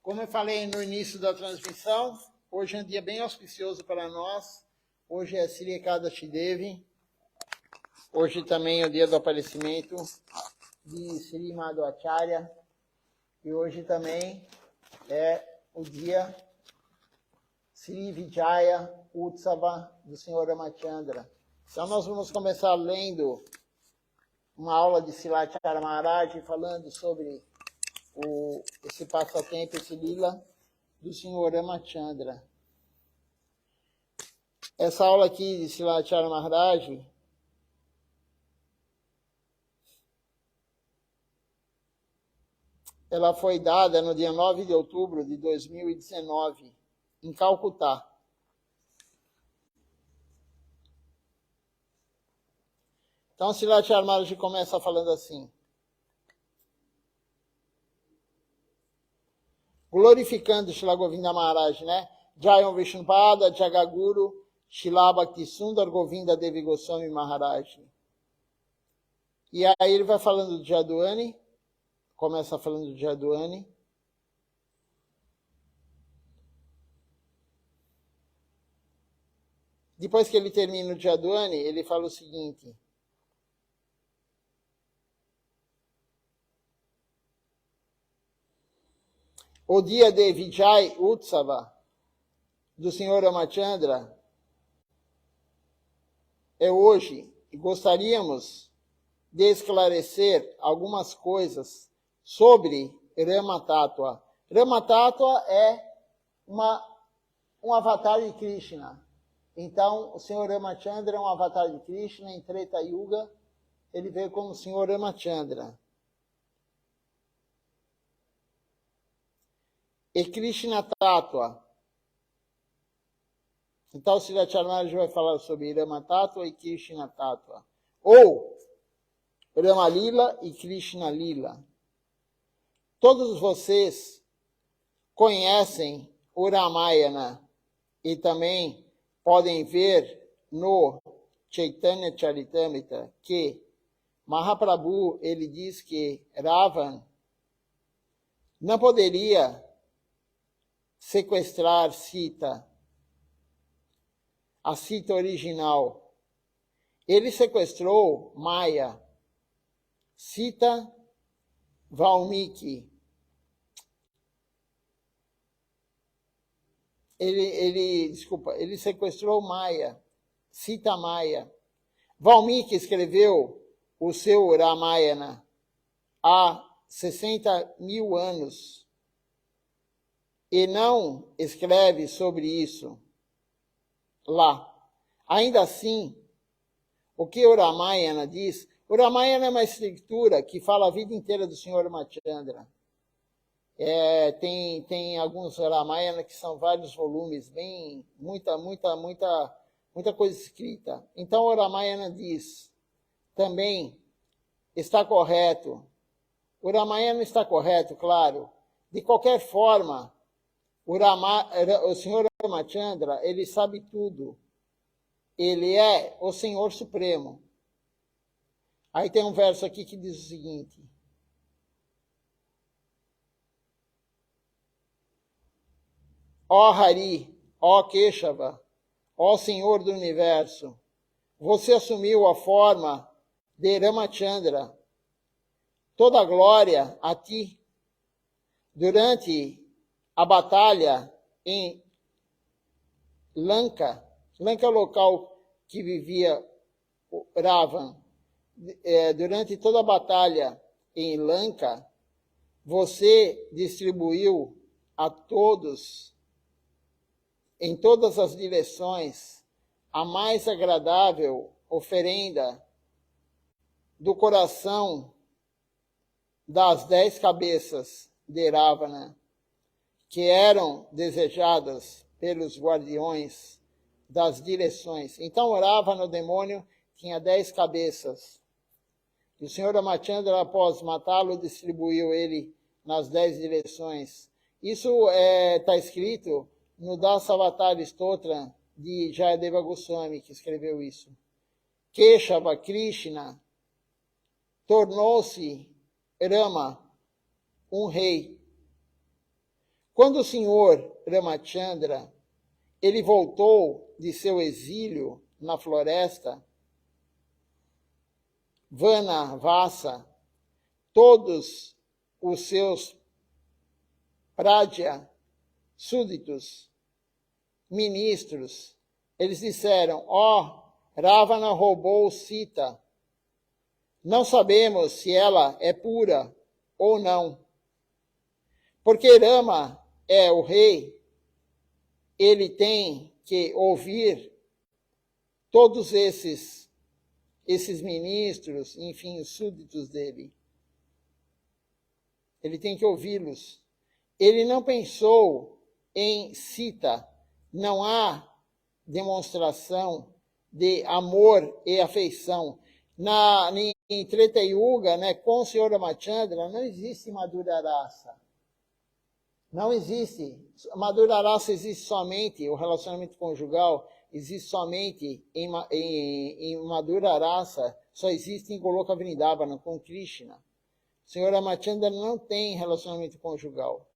Como eu falei no início da transmissão, hoje é um dia bem auspicioso para nós. Hoje é Sri Ekadashi Devi. Hoje também é o dia do aparecimento de Sri Madhvacharya. E hoje também é o dia Sri Vijaya Utsava do Senhor Ramachandra. Então nós vamos começar lendo uma aula de Silacharya Maharaj falando sobre esse passatempo, esse lila do Senhor Ramachandra. Essa aula aqui de Silacharya Maharaj ela foi dada no dia 9 de outubro de 2019, em Calcutá. Então, Silacharya Maharaj começa falando assim: glorificando Shila Govinda Maharaj, né? Jayam Vishnupada, Jagaguru, Shila Bhakti Sundar Govinda Devi Goswami Maharaj. E aí ele vai falando de Jadwani, começa falando de Jadwani. Depois que ele termina o Jadwani, ele fala o seguinte: o dia de Vijay Utsava do Senhor Ramachandra é hoje, e gostaríamos de esclarecer algumas coisas sobre Rama Tattva. Rama Tattva é um avatar de Krishna. Então, o Senhor Ramachandra é um avatar de Krishna. Em Treta Yuga, ele veio como o Senhor Ramachandra. E Krishna Tattva. Então, o Silacharya Maharaj vai falar sobre Rama Tattva e Krishna Tattva. Ou Rama Lila e Krishna Lila. Todos vocês conhecem o Ramayana e também podem ver no Chaitanya Charitamrita que Mahaprabhu ele diz que Ravan não poderia sequestrar Sita, a Sita original. Ele sequestrou Maya, Sita Valmiki. Ele sequestrou Maya, Sita Maya. Valmiki escreveu o seu Ramayana há 60 mil anos. E não escreve sobre isso lá. Ainda assim, o que o Ramayana diz? O Ramayana é uma escritura que fala a vida inteira do Senhor Ramachandra. Tem alguns Ramayana que são vários volumes, muita coisa escrita. Então o Ramayana diz, também está correto. O Ramayana está correto, claro. De qualquer forma, o Senhor Ramachandra, ele sabe tudo. Ele é o Senhor Supremo. Aí tem um verso aqui que diz o seguinte: ó Hari, ó Keshava, ó Senhor do Universo, você assumiu a forma de Ramachandra. Toda a glória a ti. Durante a batalha em Lanka, Lanka é o local que vivia Ravan. Durante toda a batalha em Lanka, você distribuiu a todos, em todas as direções, a mais agradável oferenda do coração das 10 cabeças de Ravana, que eram desejadas pelos guardiões das direções. Então, Ravana, o demônio, tinha 10 cabeças. E o Senhor Ramachandra, após matá-lo, distribuiu ele nas 10 direções. Isso está escrito no Dasavatara Stotra de Jayadeva Goswami, que escreveu isso. Keshava Krishna tornou-se Rama, um rei. Quando o senhor Ramachandra ele voltou de seu exílio na floresta, Vanavasa, todos os seus Pradya, súditos, ministros, eles disseram, Ravana roubou Sita. Não sabemos se ela é pura ou não. Porque Rama é o rei, ele tem que ouvir todos esses ministros, enfim, os súditos dele. Ele tem que ouvi-los. Ele não pensou em Sita. Não há demonstração de amor e afeição. Em Treta Yuga, né, com o Sr. Ramachandra, não existe Madhura Rasa. Não existe. Madhura Rasa existe somente, o relacionamento conjugal existe somente em Madhura Rasa, só existe em Goloka Vrindavana, com Krishna. O Sr. Ramachandra não tem relacionamento conjugal.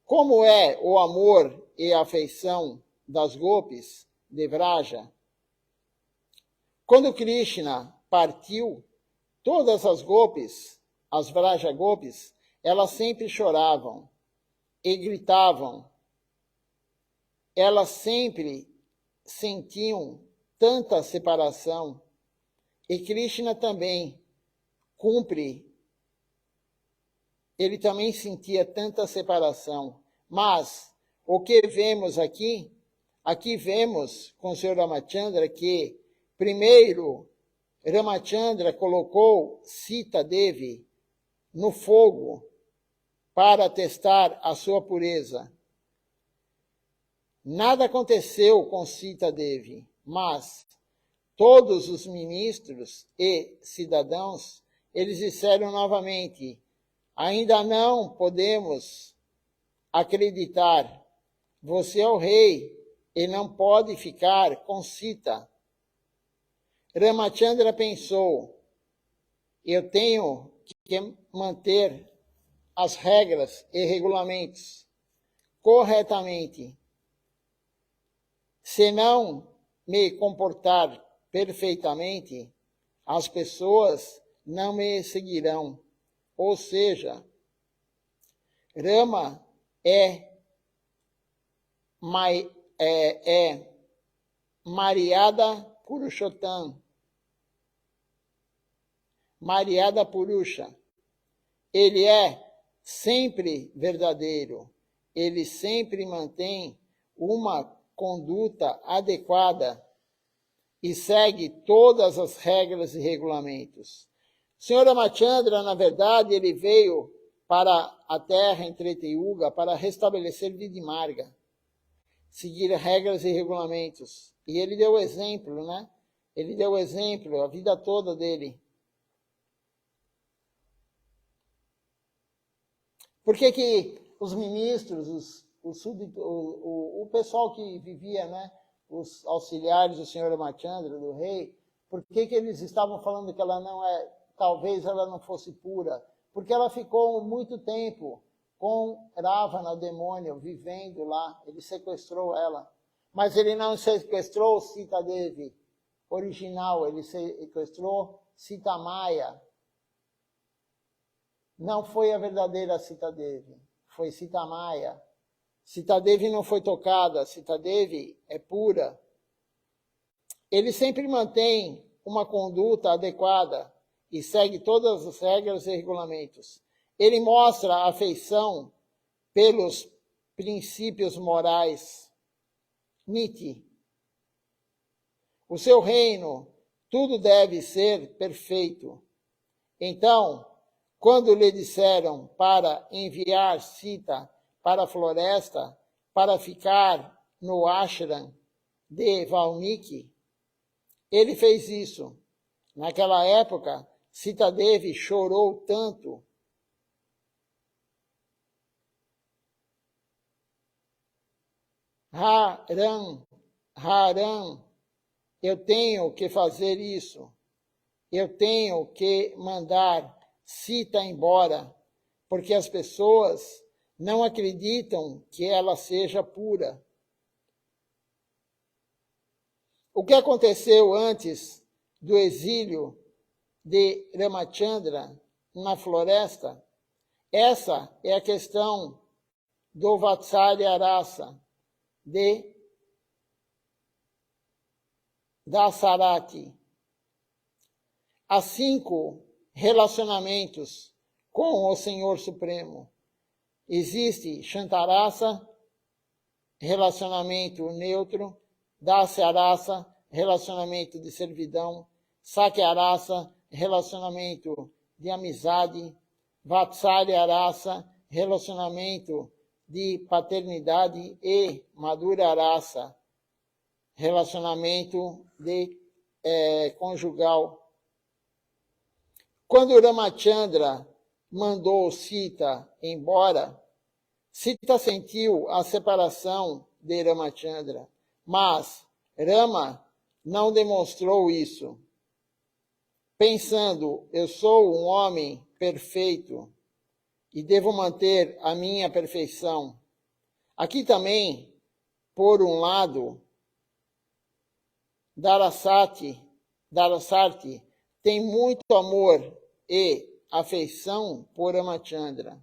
Como é o amor e a afeição das gopis de Vraja? Quando Krishna partiu, todas as gopis, as Vraja gopis, elas sempre choravam e gritavam. Elas sempre sentiam tanta separação. E Krishna também ele também sentia tanta separação. Mas o que vemos aqui? Aqui vemos com o Sr. Ramachandra que, primeiro, Ramachandra colocou Sita Devi no fogo para testar a sua pureza. Nada aconteceu com Sita Devi, mas todos os ministros e cidadãos, eles disseram novamente, ainda não podemos acreditar, você é o rei e não pode ficar com Sita. Ramachandra pensou, eu tenho que manter as regras e regulamentos corretamente. Se não me comportar perfeitamente, as pessoas não me seguirão. Ou seja, Rama é Maryada Purushottam, Maryada Purusha. Ele é sempre verdadeiro, ele sempre mantém uma conduta adequada e segue todas as regras e regulamentos. O Sr. Ramachandra, na verdade, ele veio para a Terra em Treta Yuga para restabelecer Vidhimarga, seguir regras e regulamentos. E ele deu exemplo, né? Ele deu exemplo a vida toda dele. Por que os ministros, o pessoal que vivia, né, os auxiliares do Sr. Ramachandra, do rei, por que eles estavam falando que ela não é, talvez ela não fosse pura? Porque ela ficou muito tempo com Ravana, o demônio, vivendo lá. Ele sequestrou ela. Mas ele não sequestrou Sita Devi original, ele sequestrou Sita Maya. Não foi a verdadeira Sita Devi, foi Sita Maya. Sita Devi não foi tocada, Sita Devi é pura. Ele sempre mantém uma conduta adequada e segue todas as regras e regulamentos. Ele mostra a afeição pelos princípios morais. Niti. O seu reino, tudo deve ser perfeito. Então, quando lhe disseram para enviar Sita para a floresta, para ficar no ashram de Valmiki, ele fez isso. Naquela época, Sita Devi chorou tanto. Haram, eu tenho que fazer isso. Eu tenho que mandar Sita embora, porque as pessoas não acreditam que ela seja pura. O que aconteceu antes do exílio de Ramachandra na floresta? Essa é a questão do Vatsalya Rasa, de Dasarati. Há 5 relacionamentos com o Senhor Supremo. Existe Shantarasa, relacionamento neutro, Dasyarasa, relacionamento de servidão, Sakyarasa, relacionamento de amizade, Vatsalya Rasa, relacionamento de paternidade, e Madhura Rasa, relacionamento de conjugal. Quando Ramachandra mandou Sita embora, Sita sentiu a separação de Ramachandra, mas Rama não demonstrou isso. Pensando, eu sou um homem perfeito e devo manter a minha perfeição. Aqui também, por um lado, Darasati tem muito amor e afeição por Ramachandra.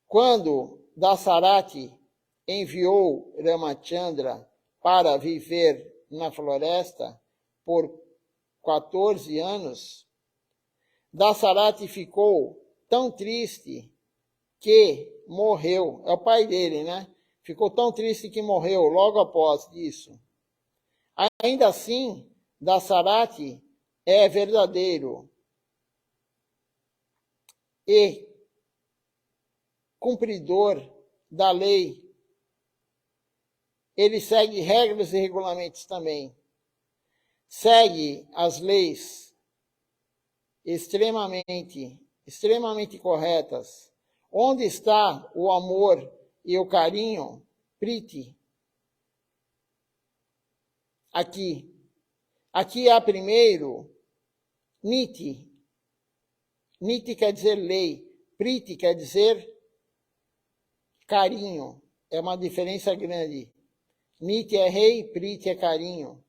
Quando Dasarati enviou Ramachandra para viver na floresta por 14 anos, Dasarati ficou tão triste que morreu. É o pai dele, né? Ficou tão triste que morreu logo após isso. Ainda assim, Dasarati é verdadeiro e cumpridor da lei. Ele segue regras e regulamentos também. Segue as leis extremamente corretas. Onde está o amor e o carinho? Priti. Aqui. Aqui há primeiro Niti. Niti quer dizer lei. Priti quer dizer carinho. É uma diferença grande. Niti é rei, Priti é carinho.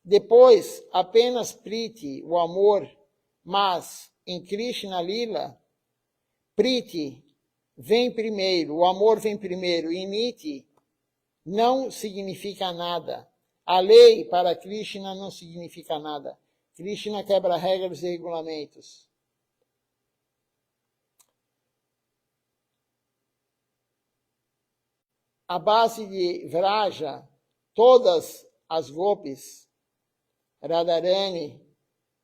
Depois, apenas Priti, o amor, mas em Krishna Lila, Priti vem primeiro, o amor vem primeiro, e Niti não significa nada. A lei para Krishna não significa nada. Krishna quebra regras e regulamentos. A base de Vraja, todas as gopis, Radharani,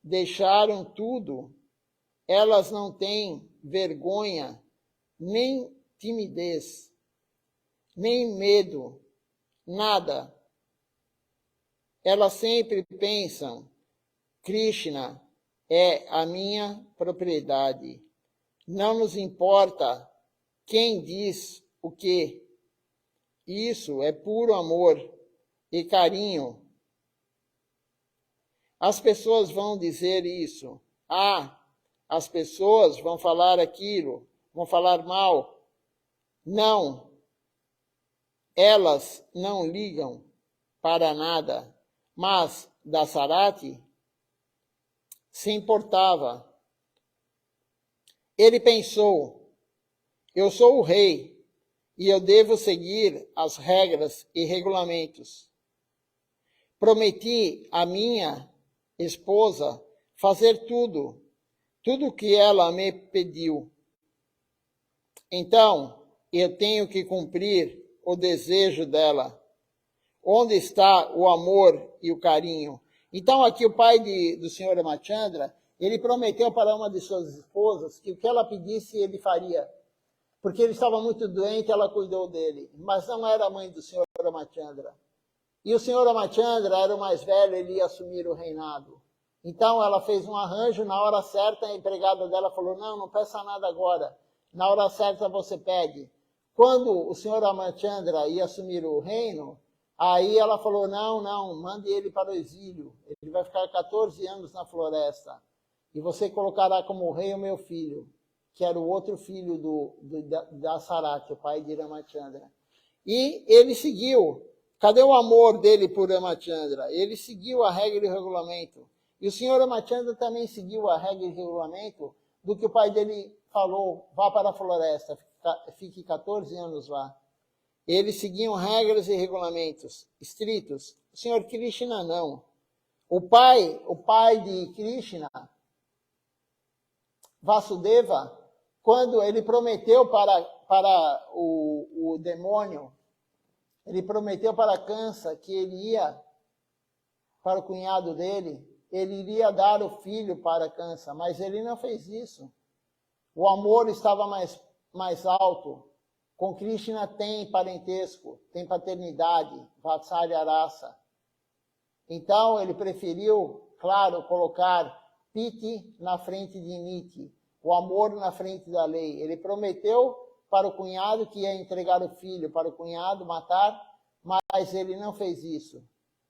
deixaram tudo. Elas não têm vergonha, nem timidez, nem medo, nada. Elas sempre pensam, Krishna é a minha propriedade. Não nos importa quem diz o quê. Isso é puro amor e carinho. As pessoas vão dizer isso. As pessoas vão falar aquilo, vão falar mal. Não. Elas não ligam para nada. Mas Dasarati se importava. Ele pensou, eu sou o rei e eu devo seguir as regras e regulamentos. Prometi à minha esposa fazer tudo o que ela me pediu. Então, eu tenho que cumprir o desejo dela. Onde está o amor e o carinho? Então, aqui o pai do senhor Ramachandra, ele prometeu para uma de suas esposas que o que ela pedisse ele faria. Porque ele estava muito doente, ela cuidou dele. Mas não era a mãe do senhor Ramachandra. E o senhor Ramachandra era o mais velho, ele ia assumir o reinado. Então ela fez um arranjo, na hora certa a empregada dela falou, não peça nada agora. Na hora certa você pede. Quando o senhor Ramachandra ia assumir o reino, aí ela falou, não, mande ele para o exílio. Ele vai ficar 14 anos na floresta. E você colocará como rei o meu filho. que era o outro filho da Sarati, o pai de Ramachandra. E ele seguiu. Cadê o amor dele por Ramachandra? Ele seguiu a regra e o regulamento. E o senhor Ramachandra também seguiu a regra e o regulamento do que o pai dele falou, vá para a floresta, fique 14 anos lá. Eles seguiam regras e regulamentos estritos. O senhor Krishna não. O pai de Krishna, Vasudeva, quando ele prometeu para o demônio, ele prometeu para Kansa que ele ia, para o cunhado dele, ele iria dar o filho para Kansa, mas ele não fez isso. O amor estava mais alto. Com Krishna tem parentesco, tem paternidade, Vatsalya Rasa. Então ele preferiu, claro, colocar Piti na frente de Niti, o amor na frente da lei. Ele prometeu para o cunhado que ia entregar o filho para o cunhado matar, mas ele não fez isso.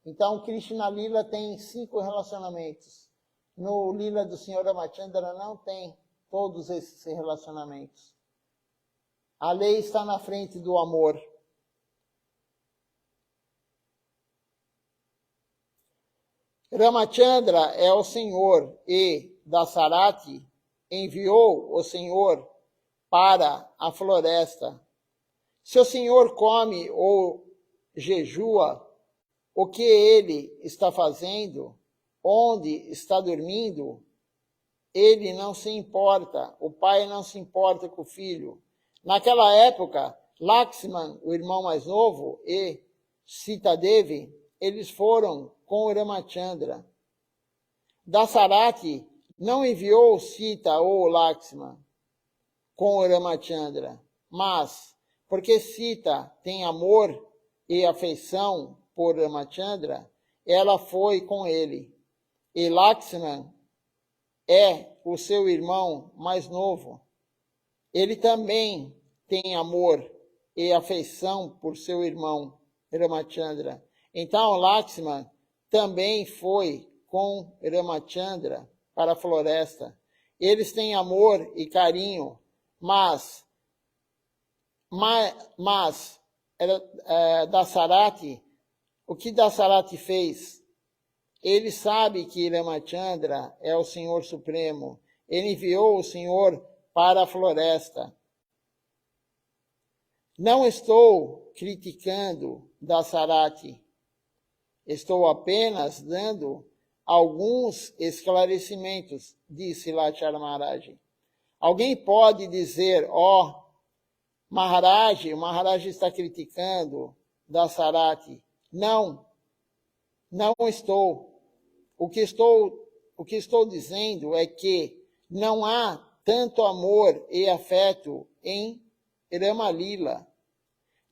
Então, Krishna Lila tem 5 relacionamentos. No Lila do Senhor Ramachandra não tem todos esses relacionamentos. A lei está na frente do amor. Ramachandra é o Senhor e Dasarati enviou o Senhor para a floresta. Se o Senhor come ou jejua, o que ele está fazendo, onde está dormindo, ele não se importa, o pai não se importa com o filho. Naquela época, Lakshman, o irmão mais novo, e Sita Devi, eles foram com Ramachandra. Dasarati não enviou Sita ou Lakshman com Ramachandra, mas porque Sita tem amor e afeição por Ramachandra, ela foi com ele. E Lakshman é o seu irmão mais novo. Ele também tem amor e afeição por seu irmão Ramachandra. Então Lakshman também foi com Ramachandra para a floresta. Eles têm amor e carinho, mas Dasarati, o que Dasarati fez? Ele sabe que Ramachandra é o Senhor Supremo. Ele enviou o Senhor para a floresta. Não estou criticando Dasarati. Estou apenas dando alguns esclarecimentos, disse Lachar Maharaj. Alguém pode dizer, o Maharaj está criticando Dasarati. Não estou. O que estou dizendo é que não há tanto amor e afeto em Ramalila.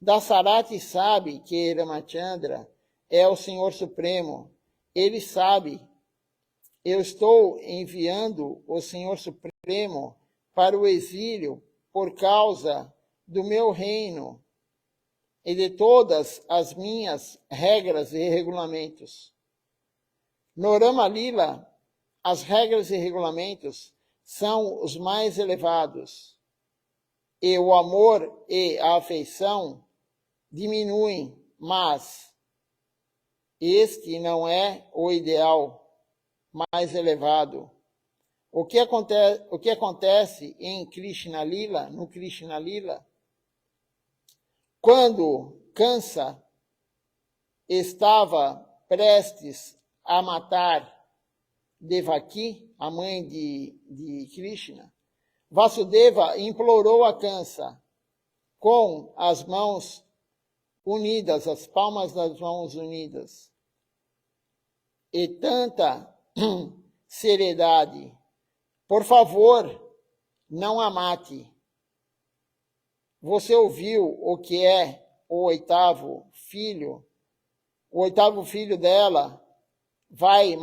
Dasarati sabe que Ramachandra é o Senhor Supremo. Ele sabe. Eu estou enviando o Senhor Supremo para o exílio por causa do meu reino e de todas as minhas regras e regulamentos. No Ramalila, as regras e regulamentos são os mais elevados, e o amor e a afeição diminuem, mas este não é o ideal mais elevado. O que acontece em Krishna Lila, no Krishna Lila, quando Kansa estava prestes a matar Devaki, a mãe de Krishna, Vasudeva implorou a Kansa com as mãos unidas, as palmas das mãos unidas, e tanta seriedade. Por favor, não a mate. Você ouviu o que é o oitavo filho? O oitavo filho dela vai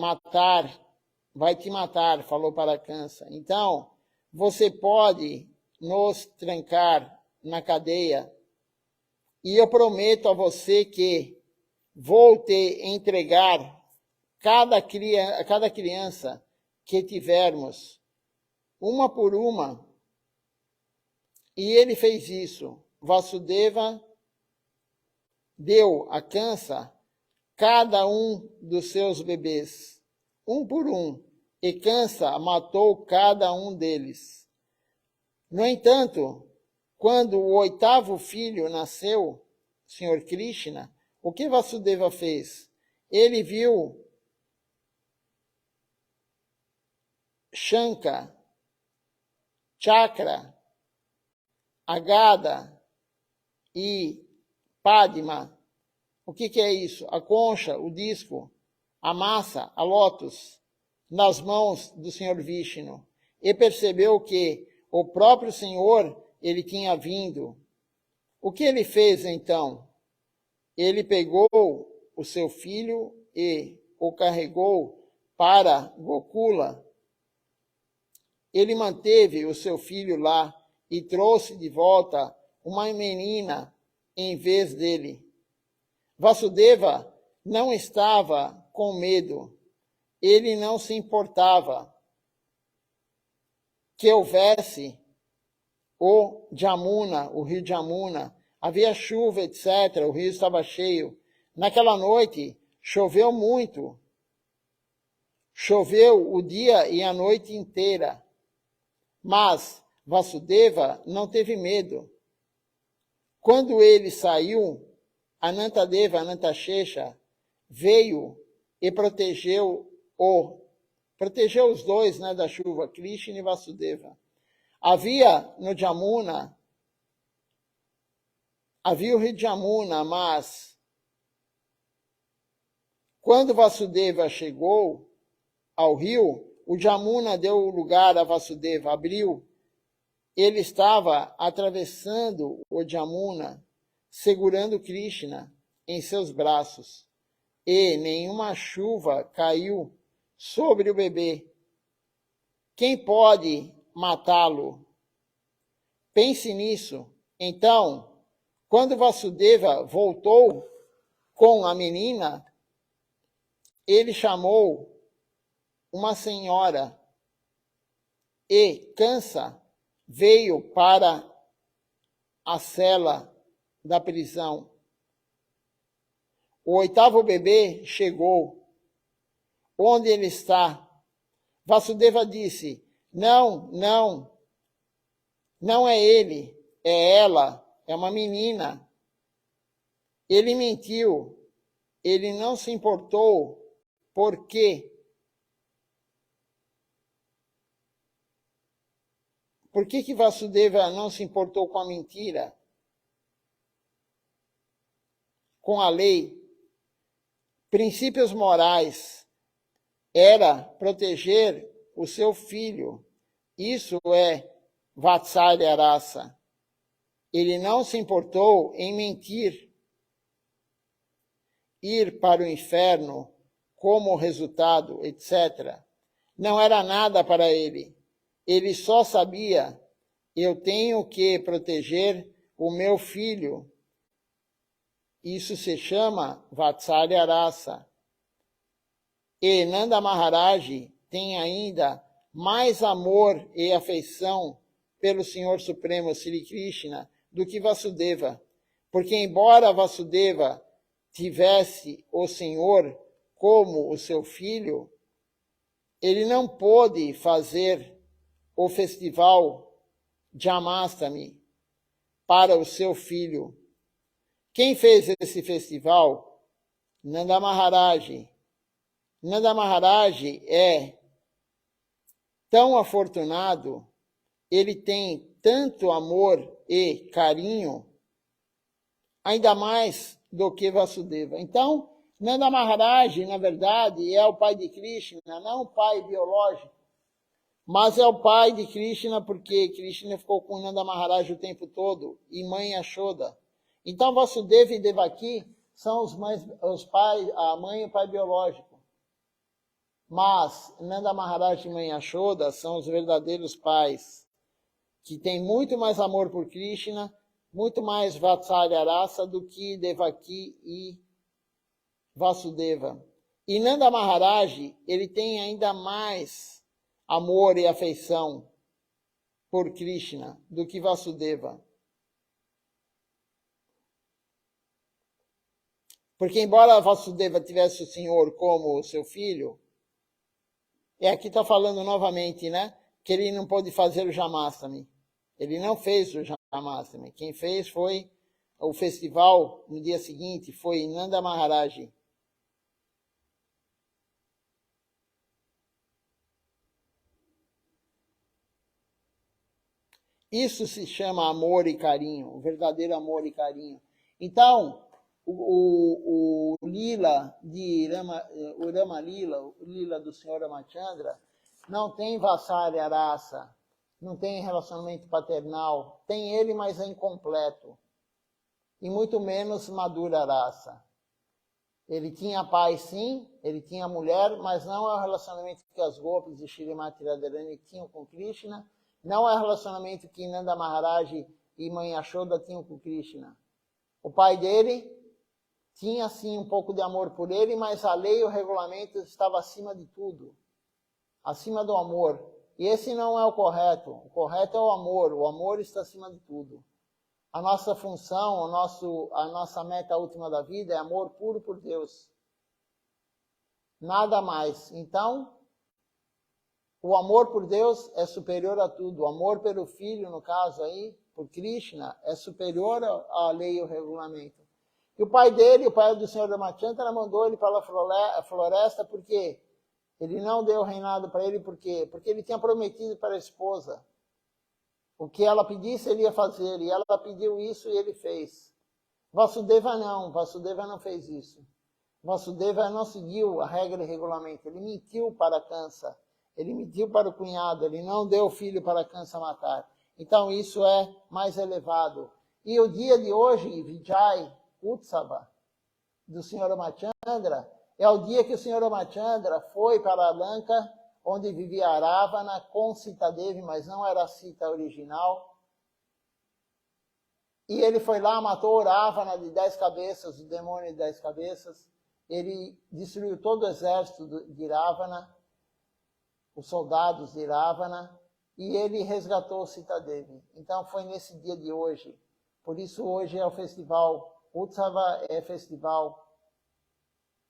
te matar, falou para Kansa. Então, você pode nos trancar na cadeia e eu prometo a você que vou te entregar cada criança que tivermos, uma por uma, E ele fez isso. Vasudeva deu a Kansa cada um dos seus bebês, um por um, e Kansa matou cada um deles. No entanto, quando o 8º filho nasceu, Sr. Krishna, o que Vasudeva fez? Ele viu Shanka, Chakra, Agada e Padma. O que é isso? A concha, o disco, a massa, a lótus, nas mãos do Senhor Vishnu. E percebeu que o próprio Senhor, ele tinha vindo. O que ele fez então? Ele pegou o seu filho e o carregou para Gokula. Ele manteve o seu filho lá e trouxe de volta uma menina em vez dele. Vasudeva não estava com medo. Ele não se importava que houvesse o Jamuna, o rio Jamuna. Havia chuva, etc. O rio estava cheio. Naquela noite, choveu muito. Choveu o dia e a noite inteira. Mas Vasudeva não teve medo. Quando ele saiu, Anantadeva, Anantashesha, veio e protegeu os dois, né, da chuva, Krishna e Vasudeva. Havia no Jamuna, havia o rio Jamuna, mas quando Vasudeva chegou ao rio, o Jamuna deu lugar a Vasudeva, abriu. Ele estava atravessando o Jamuna, segurando Krishna em seus braços, e nenhuma chuva caiu sobre o bebê. Quem pode matá-lo? Pense nisso. Então, quando Vasudeva voltou com a menina, ele chamou uma senhora e Kansa veio para a cela da prisão. O 8º bebê chegou. Onde ele está? Vasudeva disse, não é ele, é ela, é uma menina. Ele mentiu, ele não se importou, por quê? Por que Vasudeva não se importou com a mentira? Com a lei? Princípios morais era proteger o seu filho. Isso é Vatsalya Rasa. Ele não se importou em mentir, ir para o inferno como resultado, etc. Não era nada para ele. Ele só sabia, eu tenho que proteger o meu filho. Isso se chama Vatsalya Rasa. E Nanda Maharaj tem ainda mais amor e afeição pelo Senhor Supremo Sri Krishna do que Vasudeva. Porque embora Vasudeva tivesse o Senhor como o seu filho, ele não pôde fazer o festival Jamastami para o seu filho. Quem fez esse festival? Nanda Maharaj. Nanda Maharaj é tão afortunado, ele tem tanto amor e carinho, ainda mais do que Vasudeva. Então, Nanda Maharaj, na verdade, é o pai de Krishna, não o pai biológico, mas é o pai de Krishna porque Krishna ficou com Nanda Maharaj o tempo todo, e mãe Yashoda. Então, Vasudeva e Devaki são os pais, a mãe e o pai biológico. Mas Nanda Maharaj e mãe Yashoda são os verdadeiros pais, que têm muito mais amor por Krishna, muito mais Vatsalya Rasa do que Devaki e Vasudeva. E Nanda Maharaj, ele tem ainda mais amor e afeição por Krishna do que Vasudeva. Porque embora Vasudeva tivesse o Senhor como seu filho, e aqui está falando novamente, né, que ele não pôde fazer o Jamastami. Ele não fez o Jamastami. Quem fez foi o festival no dia seguinte, foi Nanda Maharaj. Isso se chama amor e carinho, o verdadeiro amor e carinho. Então, o Lila de o Rama Lila, o Lila do Senhor Ramachandra, não tem Vassalya raça, não tem relacionamento paternal, tem ele, mas é incompleto. E muito menos Madhura raça. Ele tinha pai, sim, ele tinha mulher, mas não é o relacionamento que as Gopis de Shrimati Radharani tinham com Krishna, não é o relacionamento que Nanda Maharaj e Mãe Yashoda tinham com Krishna. O pai dele tinha, sim, um pouco de amor por ele, mas a lei e o regulamento estava acima de tudo, acima do amor. E esse não é o correto é o amor está acima de tudo. A nossa função, a nossa meta última da vida é amor puro por Deus. Nada mais. Então, o amor por Deus é superior a tudo. O amor pelo filho, no caso aí, por Krishna, é superior à lei e ao regulamento. E o pai dele, o pai do Senhor Ramachandra, mandou ele para a floresta porque ele não deu o reinado para ele, por quê? Porque ele tinha prometido para a esposa. O que ela pedisse, ele ia fazer. E ela pediu isso e ele fez. Vasudeva não fez isso. Vasudeva não seguiu a regra e regulamento. Ele mentiu para Kansa. Ele mentiu para o cunhado. Ele não deu o filho para Kansa matar. Então isso é mais elevado. E o dia de hoje, Vijay Utsava, do Senhor Ramachandra, é o dia que o Senhor Ramachandra foi para Lanka, onde vivia Ravana com Sita Devi, mas não era a Sita original. E ele foi lá, matou Ravana de 10 cabeças, o demônio de 10 cabeças. Ele destruiu todo o exército de Ravana, os soldados de Ravana, e ele resgatou Sita Devi. Então foi nesse dia de hoje. Por isso hoje é o festival. Utsava é festival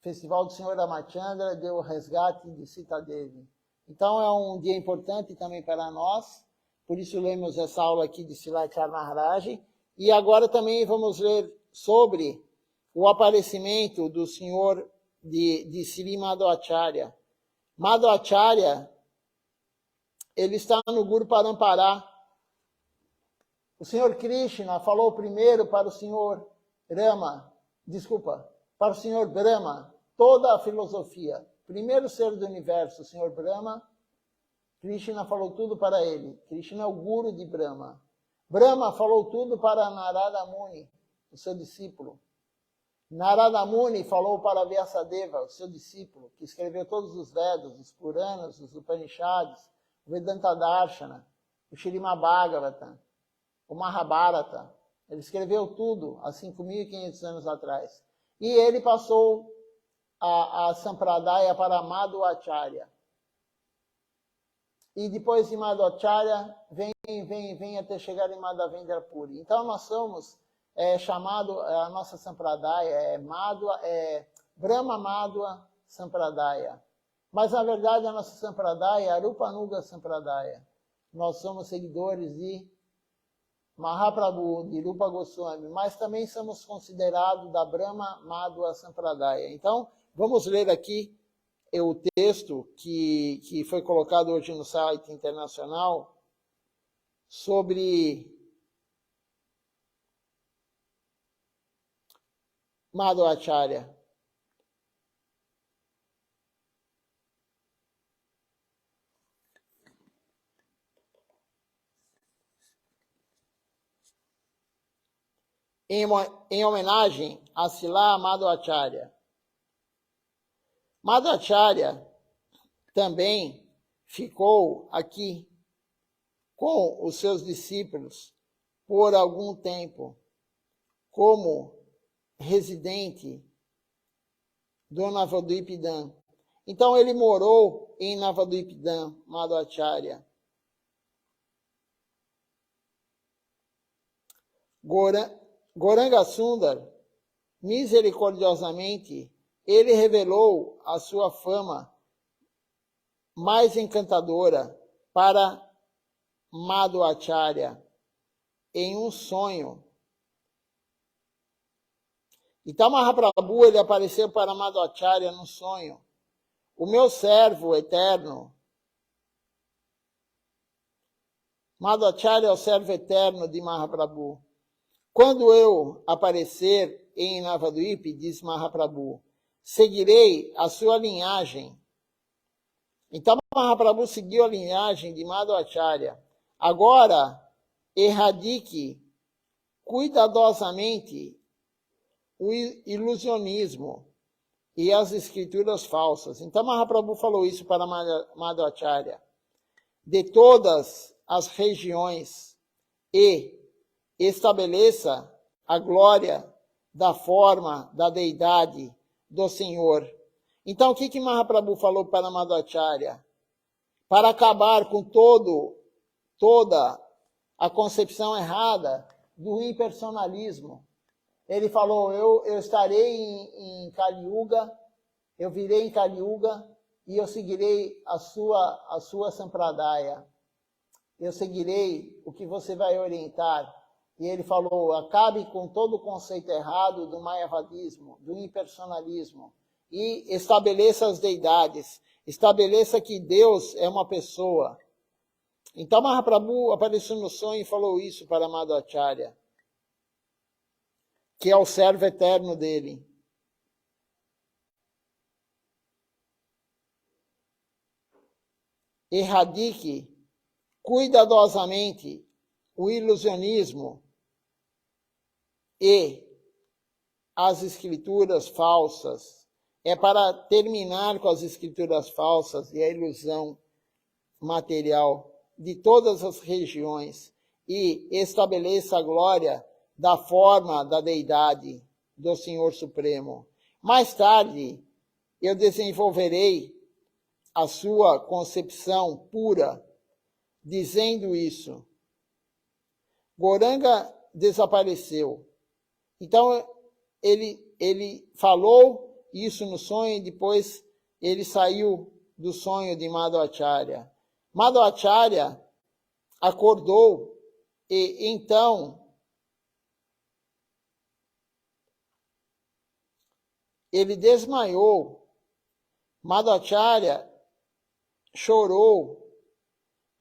do Senhor Ramachandra, deu o resgate de Sita Devi. Então é um dia importante também para nós, por isso lemos essa aula aqui de Silachar Maharaj, e agora também vamos ler sobre o aparecimento do Senhor de Sri Madhvacharya. Madhvacharya, ele está no Guru Parampara. O Senhor Krishna falou primeiro para o Senhor para o Senhor Brahma, toda a filosofia. Primeiro ser do universo, o Senhor Brahma, Krishna falou tudo para ele. Krishna é o guru de Brahma. Brahma falou tudo para Narada Muni, o seu discípulo. Narada Muni falou para Vyasadeva, o seu discípulo, que escreveu todos os Vedas, os Puranas, os Upanishads, o Vedanta Darshana, o Srimad Bhagavatam, o Mahabharata. Ele escreveu tudo há 5.500 anos atrás. E ele passou a Sampradaya para Madhvacharya. E depois de Madhvacharya, vem até chegar em Madhavendra Puri. Então nós somos chamados, a nossa Sampradaya é Brahma Madhva Sampradaya. Mas na verdade a nossa Sampradaya é a Rupanuga Sampradaya. Nós somos seguidores de Mahaprabhu, de Rupa Goswami, mas também somos considerados da Brahma Madhva Sampradaya. Então, vamos ler aqui o texto que foi colocado hoje no site internacional sobre Madhvacharya. Em homenagem a Srila Madhvacharya. Madhvacharya também ficou aqui com os seus discípulos por algum tempo, como residente do Navadvipidam. Então ele morou em Navadvipidam, Madhvacharya. Gauranga Sundar, misericordiosamente, ele revelou a sua fama mais encantadora para Madhvacharya em um sonho. Então Mahaprabhu ele apareceu para Madhvacharya num sonho. O meu servo eterno, Madhvacharya é o servo eterno de Mahaprabhu. Quando eu aparecer em Navadvipa, diz Mahaprabhu, seguirei a sua linhagem. Então Mahaprabhu seguiu a linhagem de Madhvacharya. Agora, erradique cuidadosamente o ilusionismo e as escrituras falsas. Então Mahaprabhu falou isso para Madhvacharya. De todas as regiões e estabeleça a glória da forma da deidade do Senhor. Então, o que Mahaprabhu falou para Madhvacharya? Para acabar com toda a concepção errada do impersonalismo. Ele falou, eu estarei em Kali Yuga, eu virei em Kali Yuga e eu seguirei a sua Sampradaya. Eu seguirei o que você vai orientar. E ele falou, acabe com todo o conceito errado do mayavadismo, do impersonalismo, e estabeleça as deidades, estabeleça que Deus é uma pessoa. Então Mahaprabhu apareceu no sonho e falou isso para Madhvacharya, que é o servo eterno dele. Erradique cuidadosamente o ilusionismo e as escrituras falsas. É para terminar com as escrituras falsas e a ilusão material de todas as regiões e estabeleça a glória da forma da deidade do Senhor Supremo. Mais tarde, eu desenvolverei a sua concepção pura, dizendo isso. Gauranga desapareceu. Então, ele falou isso no sonho e depois ele saiu do sonho de Madhvacharya. Madhvacharya acordou e então ele desmaiou. Madhvacharya chorou,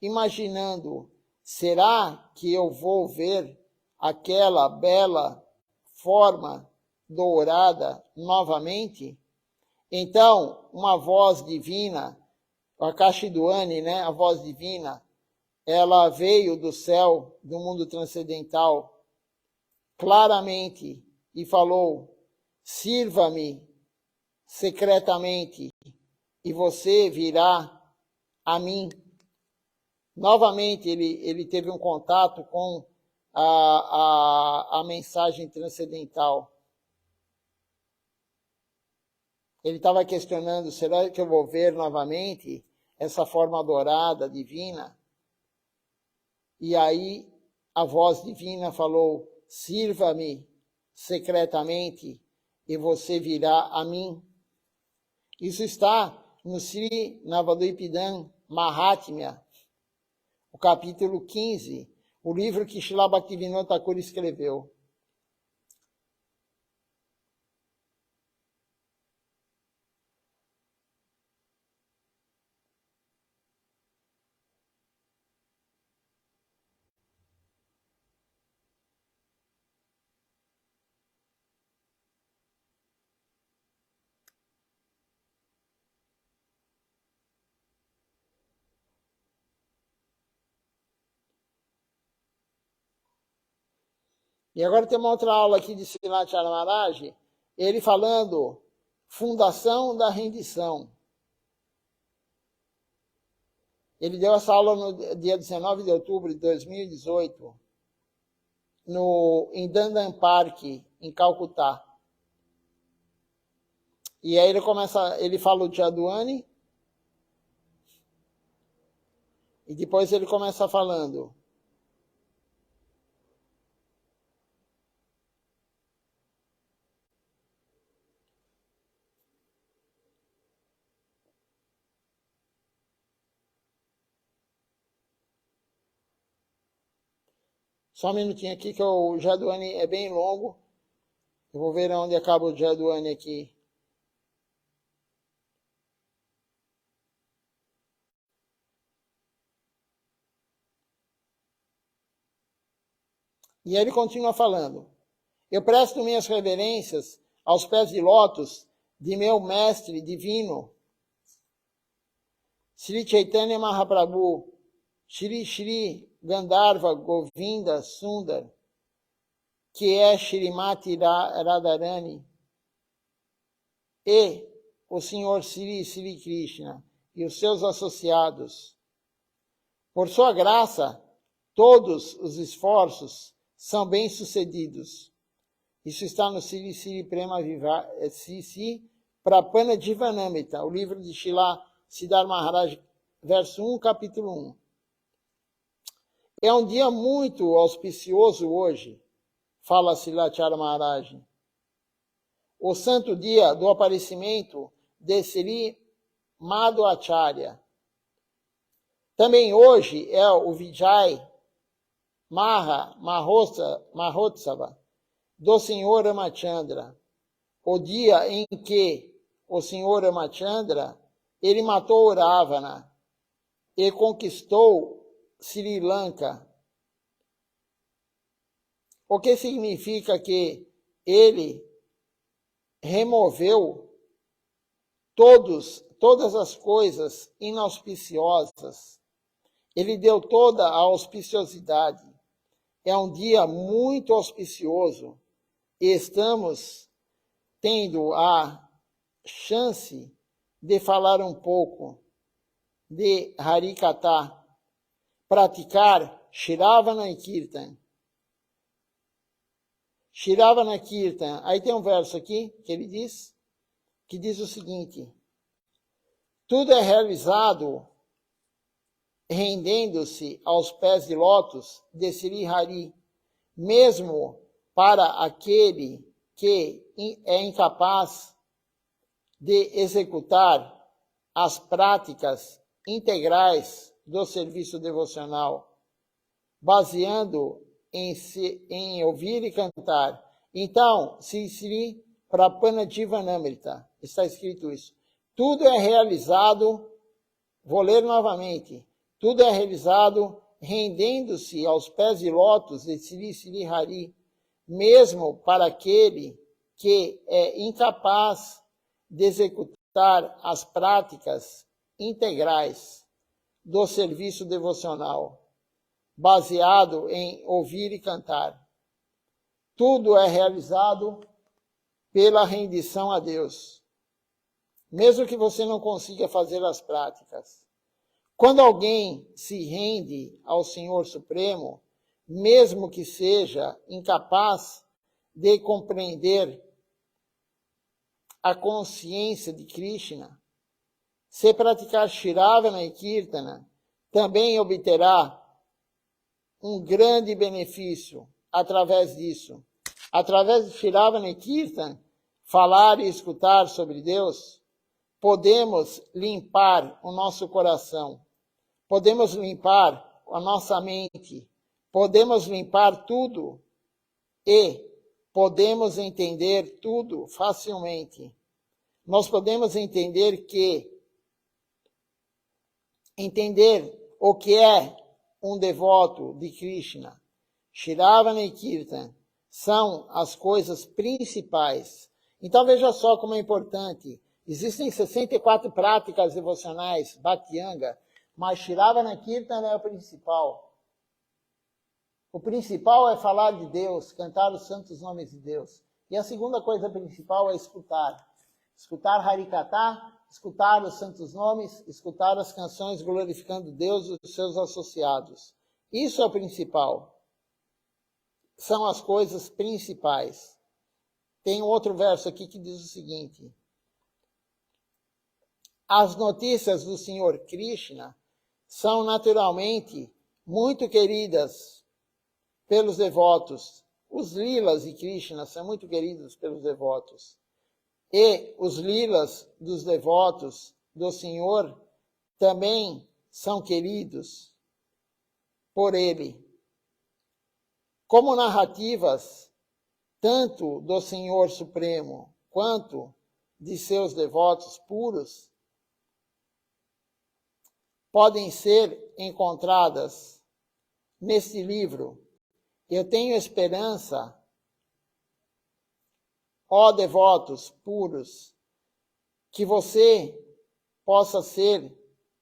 imaginando, será que eu vou ver aquela bela forma dourada novamente? Então, uma voz divina, a Kashidwani, né, a voz divina, ela veio do céu, do mundo transcendental, claramente, e falou, sirva-me secretamente, e você virá a mim. Novamente, ele teve um contato com a mensagem transcendental. Ele estava questionando, será que eu vou ver novamente essa forma dourada, divina? E aí a voz divina falou, sirva-me secretamente e você virá a mim. Isso está no Sri Navadvipidam Mahatmya, o capítulo 15, o livro que Srila Bhaktivinoda Thakur escreveu. E agora tem uma outra aula aqui de Srinathara Maharaj, ele falando fundação da rendição. Ele deu essa aula no dia 19 de outubro de 2018, em Dandan Park, em Calcutá. E aí ele fala o Jadwani, e depois ele começa falando, Só um minutinho aqui que o Jadwani é bem longo. Eu vou ver onde acaba o Jadwani aqui. E ele continua falando. Eu presto minhas reverências aos pés de lótus de meu mestre divino, Sri Chaitanya Mahaprabhu, Shri Shri Gandharva Govinda Sundar, que é Shrimati Radharani, e o Senhor Sri Sri Krishna e os seus associados. Por sua graça, todos os esforços são bem-sucedidos. Isso está no Sri Sri Prema Sri Prapana Jivanamrita, o livro de Srila Siddhar Maharaj, verso 1, capítulo 1. É um dia muito auspicioso hoje, fala Srilacharya Maharaj. O santo dia do aparecimento de Sri Madhvacharya. Também hoje é o Vijay Mahotsava do Senhor Ramachandra, o dia em que o Senhor Ramachandra ele matou Ravana e conquistou Sri Lanka. O que significa que ele removeu todas as coisas inauspiciosas. Ele deu toda a auspiciosidade. É um dia muito auspicioso e estamos tendo a chance de falar um pouco de Harikatha, praticar Shravana e Kirtan. Shravana Kirtan, aí tem um verso aqui que diz o seguinte: tudo é realizado rendendo-se aos pés de lótus de Sri Hari, mesmo para aquele que é incapaz de executar as práticas integrais do serviço devocional, baseando em ouvir e cantar. Então, Sri Prapana Jivanamrita, está escrito isso. Tudo é realizado, vou ler novamente, tudo é realizado rendendo-se aos pés de lótus de Sri Sri Hari, mesmo para aquele que é incapaz de executar as práticas integrais do serviço devocional, baseado em ouvir e cantar. Tudo é realizado pela rendição a Deus, mesmo que você não consiga fazer as práticas. Quando alguém se rende ao Senhor Supremo, mesmo que seja incapaz de compreender a consciência de Krishna, se praticar Shravana e Kirtana, também obterá um grande benefício através disso. Através de Shravana e Kirtana, falar e escutar sobre Deus, podemos limpar o nosso coração, podemos limpar a nossa mente, podemos limpar tudo e podemos entender tudo facilmente. Nós podemos entender o que é um devoto de Krishna. Shravana e Kirtan são as coisas principais. Então veja só como é importante. Existem 64 práticas devocionais, Bhakti-yoga, mas Shravana e Kirtan é o principal. O principal é falar de Deus, cantar os santos nomes de Deus. E a segunda coisa principal é escutar. Escutar Harikatha, escutar os santos nomes, escutar as canções glorificando Deus e os seus associados. Isso é o principal. São as coisas principais. Tem um outro verso aqui que diz o seguinte: as notícias do Senhor Krishna são naturalmente muito queridas pelos devotos. Os lilas de Krishna são muito queridos pelos devotos. E os lilas dos devotos do Senhor também são queridos por ele. como narrativas, tanto do Senhor Supremo quanto de seus devotos puros, podem ser encontradas neste livro. Eu tenho esperança, ó devotos puros, que você possa ser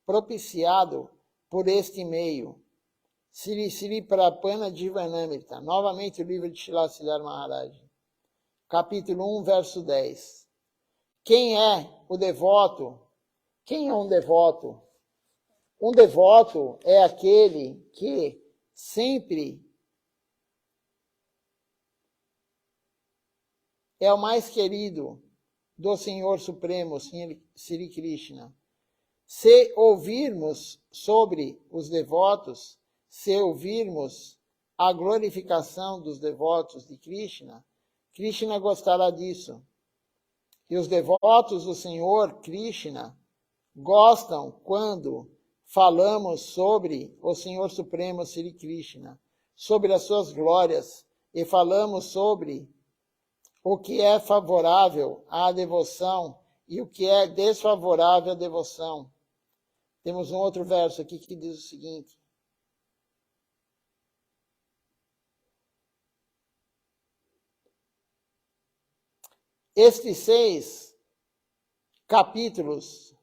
propiciado por este meio. Sri Sri Prapana Jivanamrita, novamente o livro de Srila Siddhar Maharaj, capítulo 1, verso 10. Quem é o devoto? Quem é um devoto? Um devoto é aquele que sempre é o mais querido do Senhor Supremo, Sri Krishna. Se ouvirmos sobre os devotos, se ouvirmos a glorificação dos devotos de Krishna, Krishna gostará disso. E os devotos do Senhor Krishna gostam quando falamos sobre o Senhor Supremo Sri Krishna, sobre as suas glórias, e falamos sobre o que é favorável à devoção e o que é desfavorável à devoção. Temos um outro verso aqui que diz o seguinte: estes 6 capítulos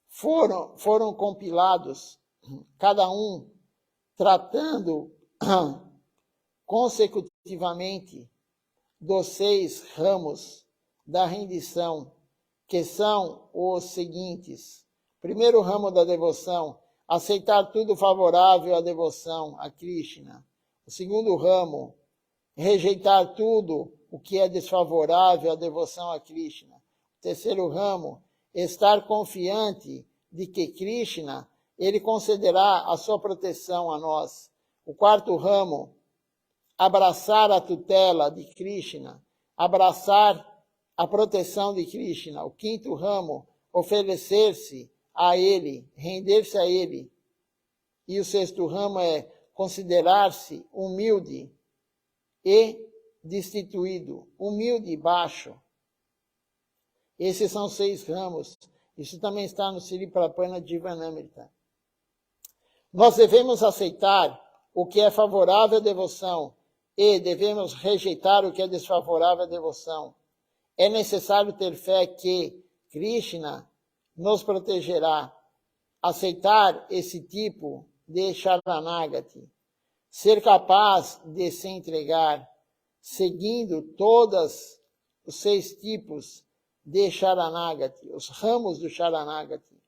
foram compilados, cada um tratando consecutivamente dos 6 ramos da rendição, que são os seguintes. Primeiro ramo da devoção, aceitar tudo favorável à devoção a Krishna. O segundo ramo, rejeitar tudo o que é desfavorável à devoção a Krishna. O terceiro ramo, estar confiante de que Krishna, ele concederá a sua proteção a nós. O quarto ramo, abraçar a tutela de Krishna, abraçar a proteção de Krishna. O quinto ramo, oferecer-se a ele, render-se a ele. E o sexto ramo é considerar-se humilde e destituído, humilde e baixo. Esses são 6 ramos. Isso também está no Sri Prapana Jivanamrita. Nós devemos aceitar o que é favorável à devoção e devemos rejeitar o que é desfavorável à devoção. É necessário ter fé que Krishna nos protegerá. Aceitar esse tipo de Sharanagati. Ser capaz de se entregar, seguindo todos os 6 tipos de Sharanagati, os ramos do Sharanagati,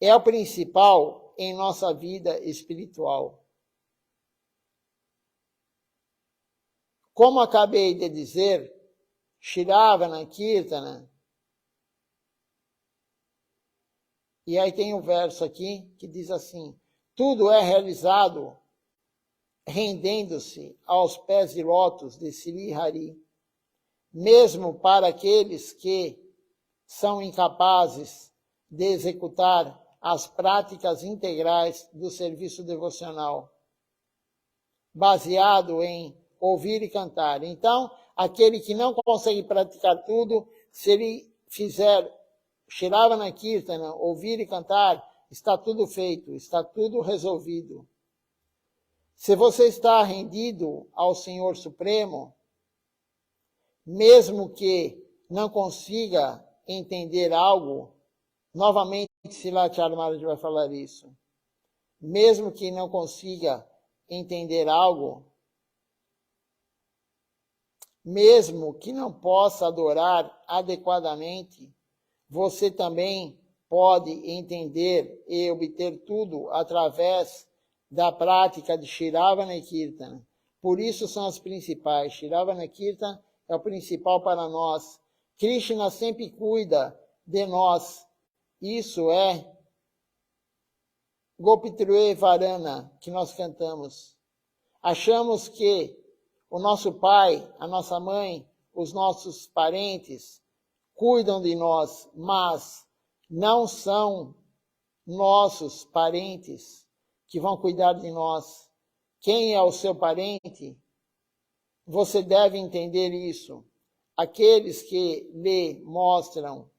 é o principal em nossa vida espiritual. Como acabei de dizer, Shravana Kirtana, e aí tem um verso aqui que diz assim: tudo é realizado rendendo-se aos pés de lótus de Sri Hari, mesmo para aqueles que são incapazes de executar as práticas integrais do serviço devocional, baseado em ouvir e cantar. Então, aquele que não consegue praticar tudo, se ele fizer Shravana Kirtana, ouvir e cantar, está tudo feito, está tudo resolvido. Se você está rendido ao Senhor Supremo, mesmo que não consiga entender algo, novamente Srila Maharaj vai falar isso, mesmo que não consiga entender algo, mesmo que não possa adorar adequadamente, você também pode entender e obter tudo através da prática de Shravana e Kirtana. Por isso são as principais. Shravana e Kirtana é o principal para nós. Krishna sempre cuida de nós. Isso é Gopitrue Varana, que nós cantamos. Achamos que o nosso pai, a nossa mãe, os nossos parentes cuidam de nós, mas não são nossos parentes que vão cuidar de nós. quem é o seu parente, você deve entender isso. Aqueles que lhe mostram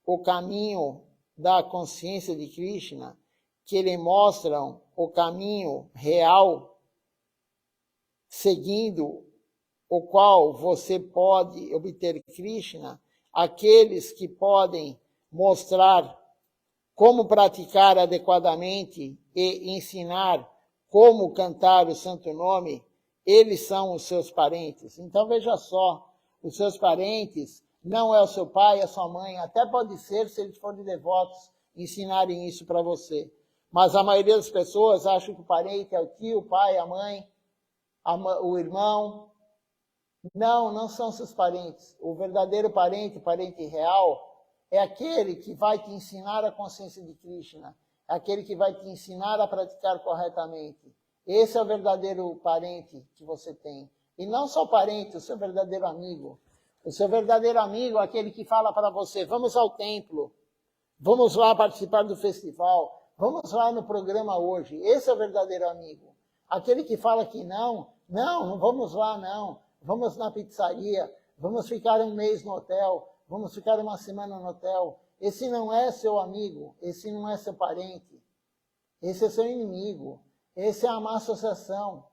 o caminho da consciência de Krishna, que lhe mostram o caminho real, seguindo o qual você pode obter Krishna, aqueles que podem mostrar como praticar adequadamente e ensinar como cantar o santo nome, eles são os seus parentes. Então veja só, os seus parentes não é o seu pai, é a sua mãe, até pode ser, se eles forem devotos, ensinarem isso para você. Mas a maioria das pessoas acha que o parente é o tio, o pai, a mãe, o irmão. Não, não são seus parentes. O verdadeiro parente, parente real, é aquele que vai te ensinar a consciência de Krishna, é aquele que vai te ensinar a praticar corretamente. Esse é o verdadeiro parente que você tem. E não só o parente, o seu verdadeiro amigo. O seu verdadeiro amigo é aquele que fala para você, vamos ao templo, vamos lá participar do festival, vamos lá no programa hoje. Esse é o verdadeiro amigo. Aquele que fala que não vamos lá não, vamos na pizzaria, vamos ficar um mês no hotel, vamos ficar uma semana no hotel. Esse não é seu amigo, esse não é seu parente, esse é seu inimigo, esse é a má associação.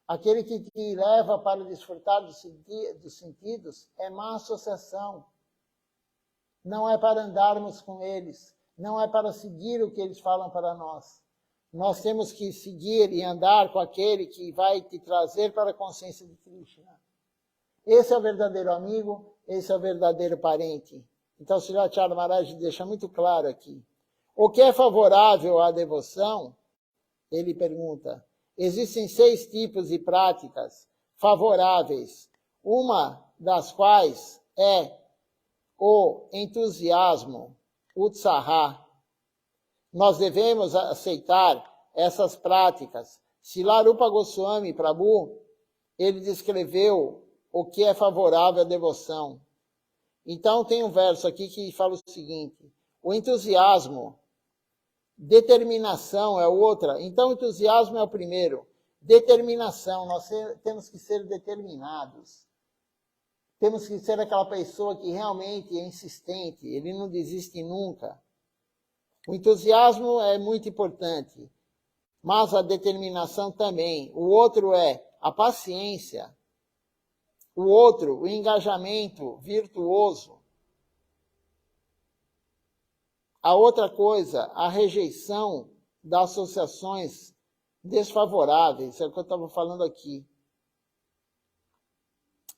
Aquele que te leva para desfrutar dos sentidos é má associação. Não é para andarmos com eles, não é para seguir o que eles falam para nós. Nós temos que seguir e andar com aquele que vai te trazer para a consciência de Krishna. Esse é o verdadeiro amigo, esse é o verdadeiro parente. Então, o Sri Acharya Maharaj deixa muito claro aqui. O que é favorável à devoção, ele pergunta, existem 6 tipos de práticas favoráveis, uma das quais é o entusiasmo, utsaha. Nós devemos aceitar essas práticas. Srila Rupa Goswami Prabhu, ele descreveu o que é favorável à devoção. Então tem um verso aqui que fala o seguinte, o entusiasmo, determinação é outra. Então entusiasmo é o primeiro. Determinação, nós temos que ser determinados. Temos que ser aquela pessoa que realmente é insistente, ele não desiste nunca. O entusiasmo é muito importante, mas a determinação também. O outro é a paciência. O outro, o engajamento virtuoso. A outra coisa, a rejeição das associações desfavoráveis, é o que eu estava falando aqui.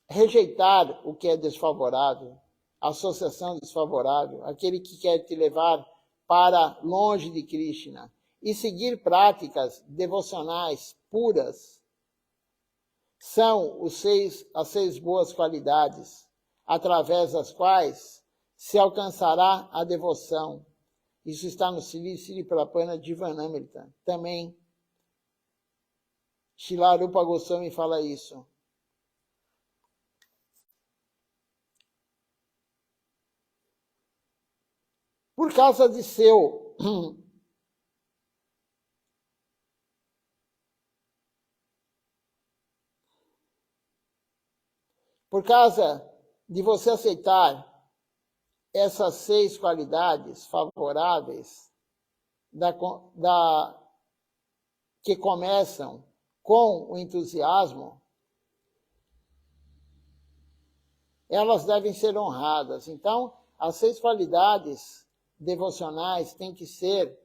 Rejeitar o que é desfavorável, a associação desfavorável, aquele que quer te levar para longe de Krishna, e seguir práticas devocionais puras, são as 6 boas qualidades, através das quais se alcançará a devoção. Isso está no Sri Prabhupada Jivanamrita. Também, Srila Rupa Goswami fala isso. Por causa de seu por causa de você aceitar essas 6 qualidades favoráveis que começam com o entusiasmo, elas devem ser honradas. Então, as 6 qualidades devocionais têm que ser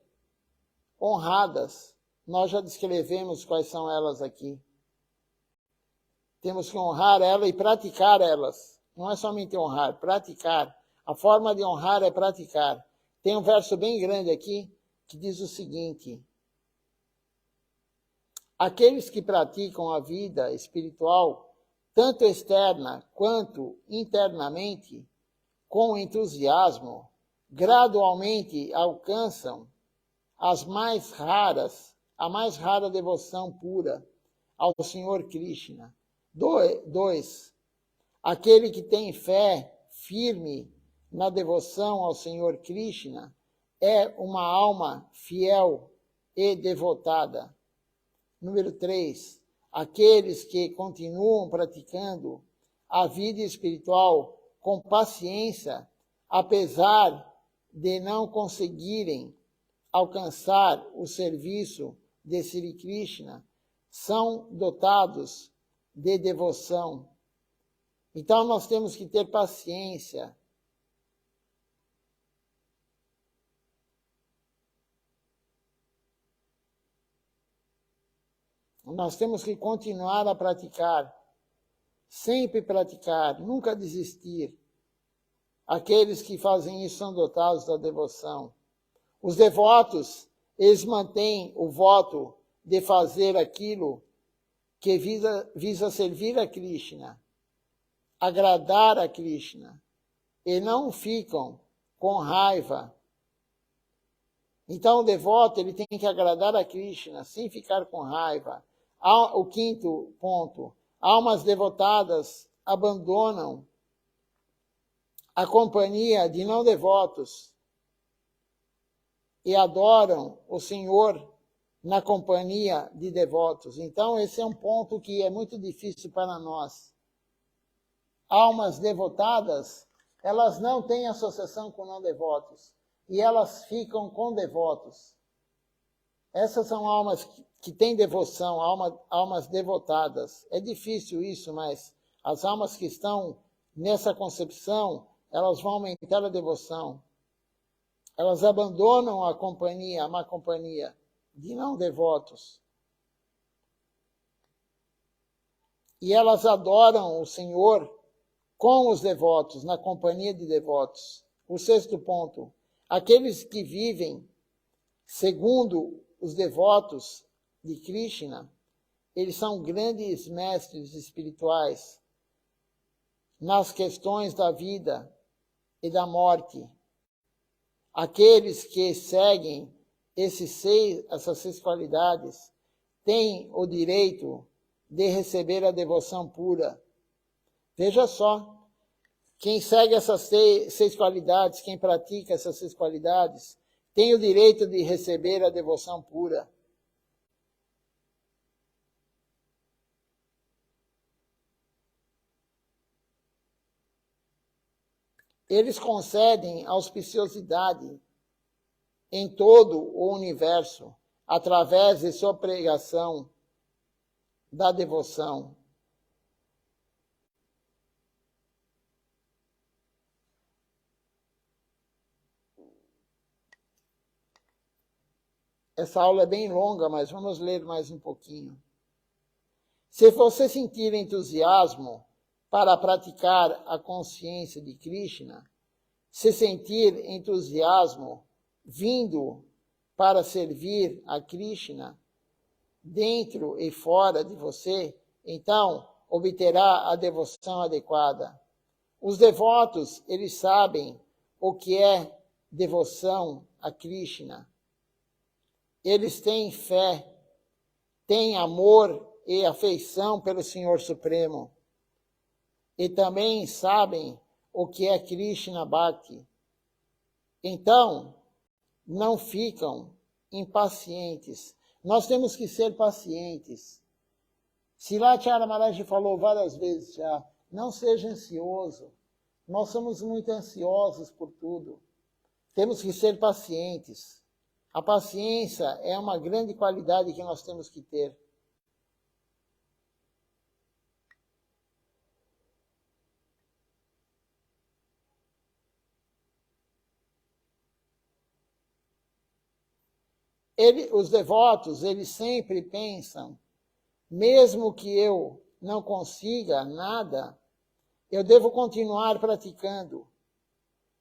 honradas. Nós já descrevemos quais são elas aqui. Temos que honrar elas e praticar elas. Não é somente honrar, praticar. A forma de honrar é praticar. Tem um verso bem grande aqui que diz o seguinte: aqueles que praticam a vida espiritual, tanto externa quanto internamente, com entusiasmo, gradualmente alcançam a mais rara devoção pura ao Senhor Krishna. 2. Aquele que tem fé firme na devoção ao Senhor Krishna é uma alma fiel e devotada. Número 3, aqueles que continuam praticando a vida espiritual com paciência, apesar de não conseguirem alcançar o serviço de Sri Krishna, são dotados de devoção. Então nós temos que ter paciência. Nós temos que continuar a praticar, sempre praticar, nunca desistir. Aqueles que fazem isso são dotados da devoção. Os devotos, eles mantêm o voto de fazer aquilo que visa servir a Krishna, agradar a Krishna, e não ficam com raiva. Então o devoto ele tem que agradar a Krishna sem ficar com raiva. O quinto ponto, almas devotadas abandonam a companhia de não devotos e adoram o Senhor na companhia de devotos. Então esse é um ponto que é muito difícil para nós. Almas devotadas, elas não têm associação com não devotos e elas ficam com devotos. Essas são almas que têm devoção, almas devotadas. É difícil isso, mas as almas que estão nessa concepção, elas vão aumentar a devoção. Elas abandonam a companhia, a má companhia de não devotos. E elas adoram o Senhor com os devotos, na companhia de devotos. O sexto ponto, aqueles que vivem segundo os devotos de Krishna, eles são grandes mestres espirituais nas questões da vida e da morte. Aqueles que seguem essas seis qualidades têm o direito de receber a devoção pura. Veja só, quem segue essas seis qualidades, quem pratica essas seis qualidades, tem o direito de receber a devoção pura. Eles concedem auspiciosidade em todo o universo, através de sua pregação da devoção. Essa aula é bem longa, mas vamos ler mais um pouquinho. Se você sentir entusiasmo para praticar a consciência de Krishna, se sentir entusiasmo vindo para servir a Krishna dentro e fora de você, então obterá a devoção adequada. Os devotos, eles sabem o que é devoção a Krishna. Eles têm fé, têm amor e afeição pelo Senhor Supremo. E também sabem o que é Krishna Bhakti. Então, não ficam impacientes. Nós temos que ser pacientes. Srilacharya Maharaj falou várias vezes já, não seja ansioso. Nós somos muito ansiosos por tudo. Temos que ser pacientes. A paciência é uma grande qualidade que nós temos que ter. Os devotos, eles sempre pensam, mesmo que eu não consiga nada, eu devo continuar praticando.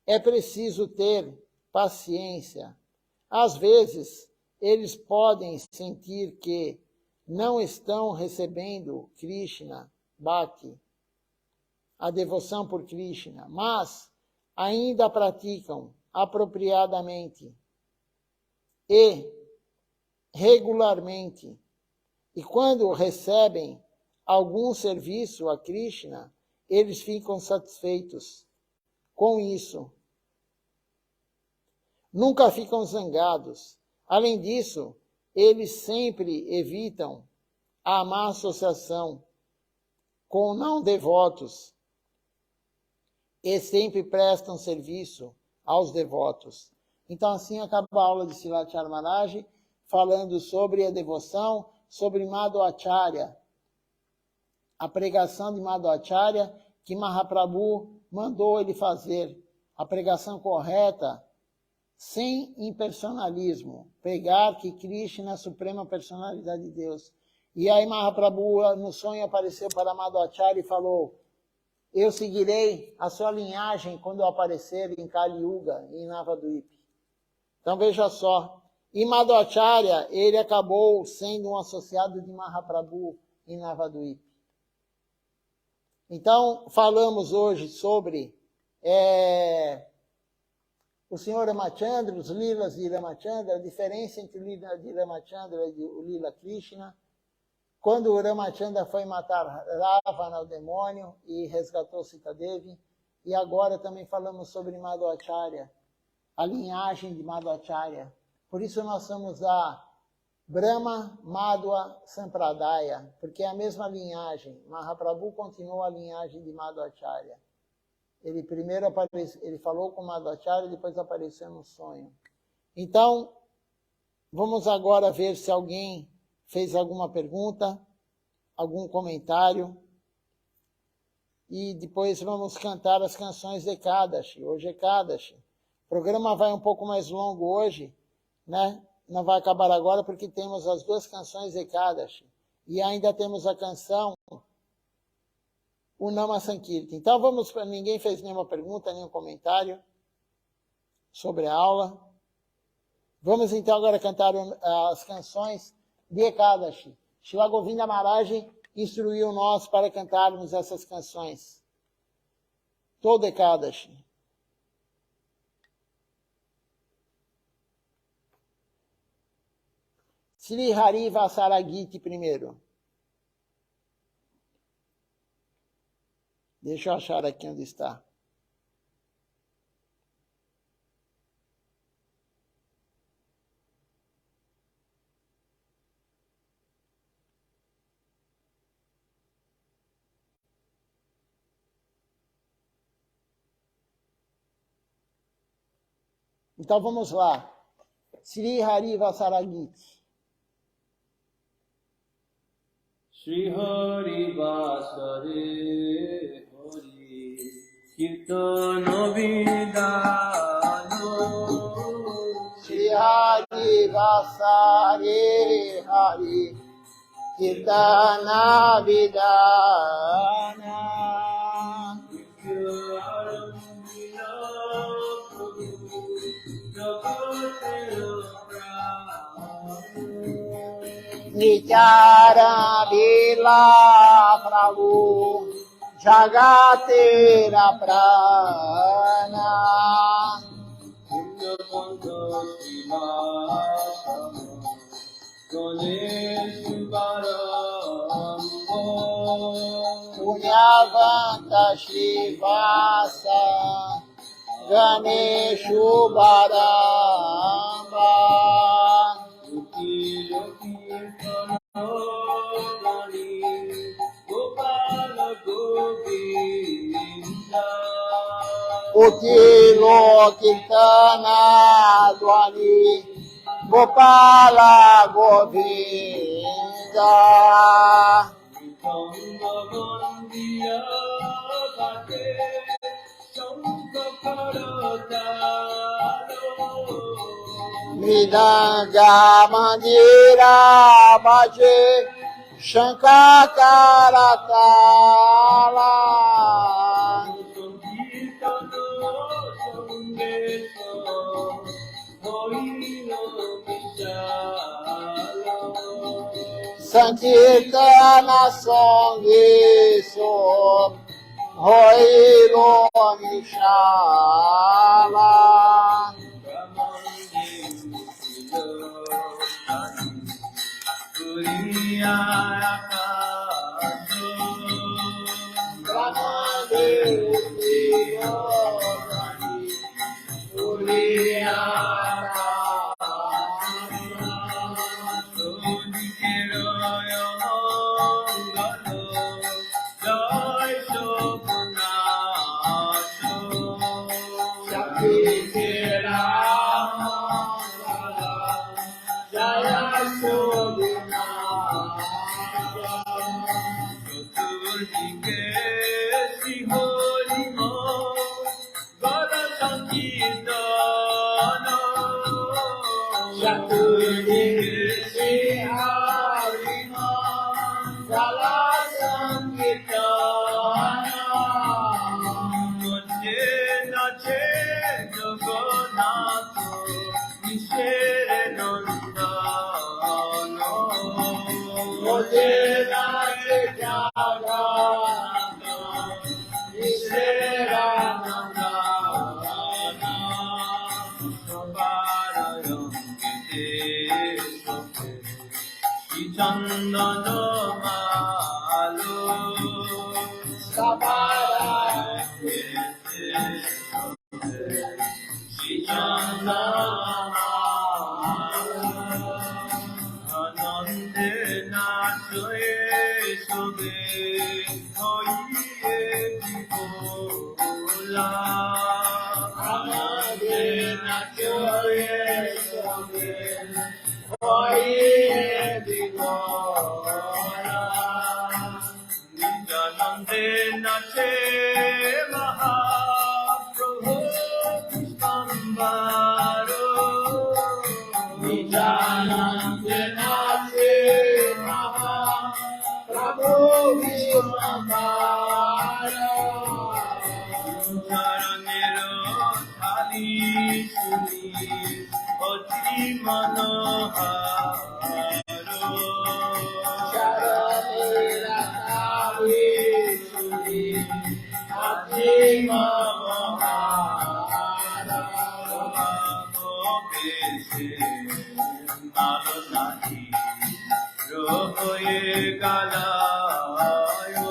É preciso ter paciência. Às vezes, eles podem sentir que não estão recebendo Krishna Bhakti, a devoção por Krishna, mas ainda praticam apropriadamente e regularmente. E quando recebem algum serviço a Krishna, eles ficam satisfeitos com isso. Nunca ficam zangados. Além disso, eles sempre evitam a má associação com não devotos e sempre prestam serviço aos devotos. Então, assim acaba a aula de Srilatya Maharaj, falando sobre a devoção, sobre Madhvacharya, a pregação de Madhvacharya que Mahaprabhu mandou ele fazer, a pregação correta, sem impersonalismo, pregar que Krishna é a suprema personalidade de Deus. E aí Mahaprabhu no sonho apareceu para Madhvacharya e falou: eu seguirei a sua linhagem quando eu aparecer em Kali Yuga, em Navadvip. Então veja só, e Madhvacharya, ele acabou sendo um associado de Mahaprabhu em Navadvip. Então falamos hoje sobre o Senhor Ramachandra, os Lilas de Ramachandra, a diferença entre o Lila de Ramachandra e o Lila Krishna. Quando o Ramachandra foi matar Ravana, o demônio, e resgatou Sita Devi. E agora também falamos sobre Madhvacharya, a linhagem de Madhvacharya. Por isso nós somos a Brahma Madhva Sampradaya, porque é a mesma linhagem. Mahaprabhu continuou a linhagem de Madhvacharya. Ele primeiro ele falou com Madhvacharya e depois apareceu no sonho. Então, vamos agora ver se alguém fez alguma pergunta, algum comentário. E depois vamos cantar as canções de Ekadashi. Hoje é Ekadashi. O programa vai um pouco mais longo hoje, né? Não vai acabar agora porque temos as duas canções de Ekadashi. E ainda temos a canção o Nama Sankirtan. Então vamos para... Ninguém fez nenhuma pergunta, nenhum comentário sobre a aula. Vamos então agora cantar as canções de Ekadashi. Srila Govinda Maharaj instruiu nós para cantarmos essas canções. Todo Ekadashi. Sri Hari Vasaragiti primeiro. Deixa eu achar aqui onde está. Então vamos lá. Sri Hari Vasaragiti. Shri Hari Vasare Hari Kirtana Vidano Shri Hari Vasare Hari Kirtana Vidana Nityara Bila Prabhu Jagatera Prana Punyavanta Shivasa Ganeshu Baramba Ukilo Kirtana Dwani Gopala Govinda Midanga Mandira Bhaje Shankakaratala Sankirtana Songiso Hoilo Nishala Saturjike Sri Hari Mo Gala Sankirtana Saturjike Sri Hari Mo Gala Sankirtana Mujhe nache Jagannath Nishere Nandana Mujhe nache Jagannath Nishere Nandana Sabarayam Gite Chandana Malo Sabarayam Gite Chandana Anande Nachoye Sobe Hoye Bibola Anande Nachoye Sobe Hoye Bibola Nijanande Nache Mahaprabhu Stambaro Nijanande Nache Mahaprabhu Stambaro Charanero Thali Suni Oti Manoharo Charanera Thali Suni Oti Manoharo Gopese Malo Nahi Rohoye Galayo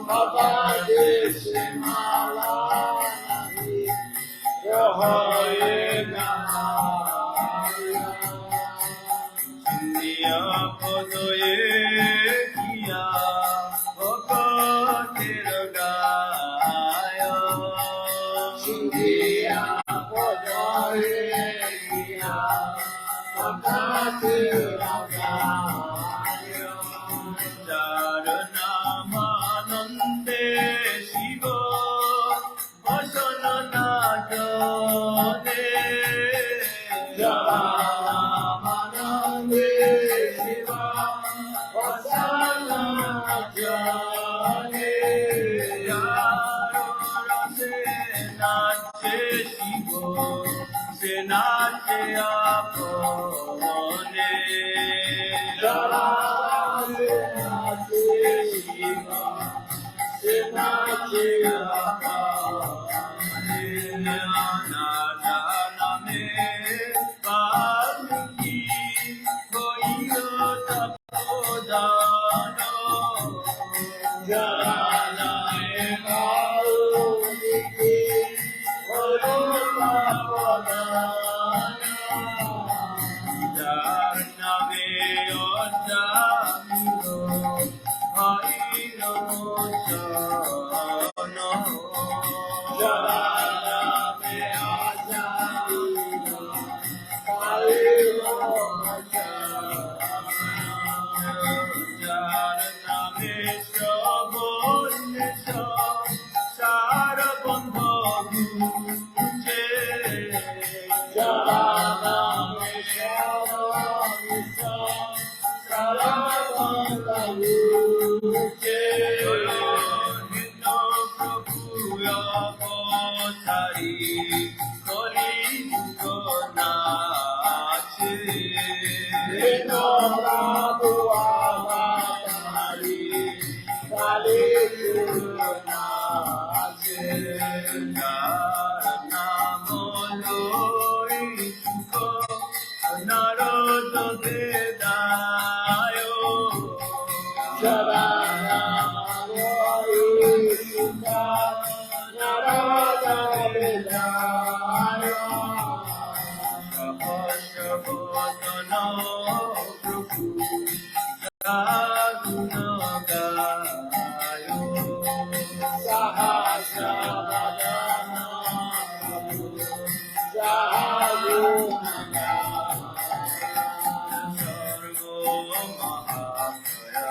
Baba Desi Mala Nahi Rohoye Galayo India Podoye Kiya Bhakatira Gayo India Podoye Kiya Bhakatira Gayo Charanamanande Shiva Vasananatane Charanamanande Shiva Vasananatane Yarorase Nache Shiva Se Nache Apone Charanamanande Nache Shiva Se Nache Apone Name Valmiki Hoyo Tapodano Jaranae Valmiki Hoyo Tapodano Jarnave Ojamiro Haino Jano Jarnave Ojamiro Haino Jarnave Shabonnesha Sarabandha Guje Jarnave Shabonnesha Sarabandha Guje Hino Prabhuya Botari Kori Gugonache Hino Prabhuya Botari Kali Gugonache Naramoloi Suko Narodo Dedayo Jaranamoloi Suko Narodo Dedayo Shabodano Prabhu Jagunagayo Sahasrabadana Prabhu Jagunagayo Sarvo Mahakaya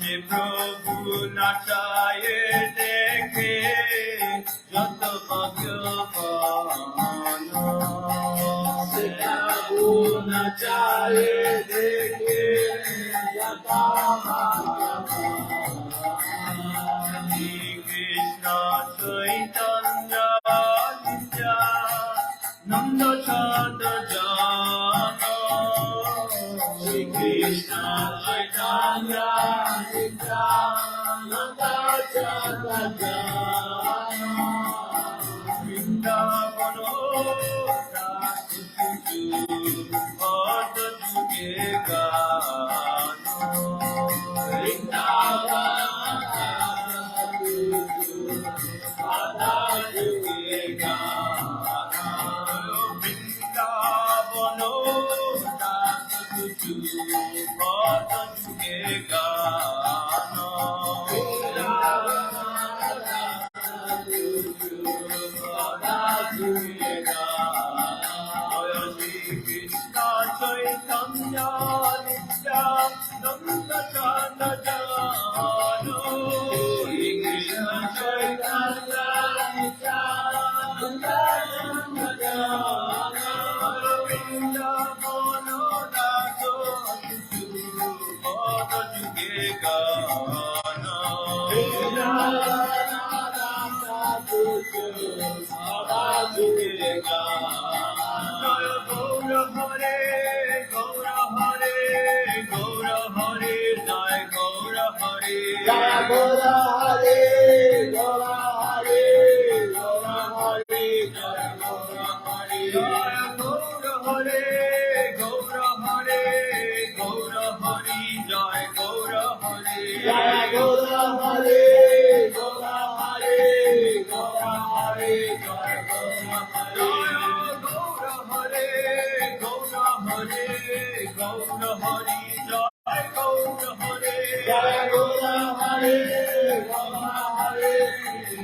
যে প্রভু নাচায় দেখে যত ভাগ্যবান প্রভু নাচায় দেখে যত ভাগ্যবান কৃষ্ণ চৈতন্য নন্দ ছন্দ জন শ্রী কৃষ্ণ চৈতন্য নন্দ ছন্দ জন বৃন্দাবন যুগে গান বৃন্দাবন যুগে গান বৃন্দাবন যুগে গান যুগে গান কৃষ্ণ চৈতন্য নিত্যানন্দ চন্দ জন কৃষ্ণ চৈতন্য নিত্যানন্দ চন্দ জন বৃন্দাবন দাস যুগে গান যুগে গান গৌর হরে গৌর হরে গৌর হরে জয় গৌর হরে জয় গৌর হরে গৌর হরে গৌর হরে জয় গৌর হরে জয় গৌর হরে গৌর হরে গৌর হরি জয় গৌর হরে জয় গৌর হরে গৌর হরে গৌর হরে জয় গৌর হরে গৌর হরে গৌর হরি জয় গৌর হরে জয় গৌর হরে গৌর হরে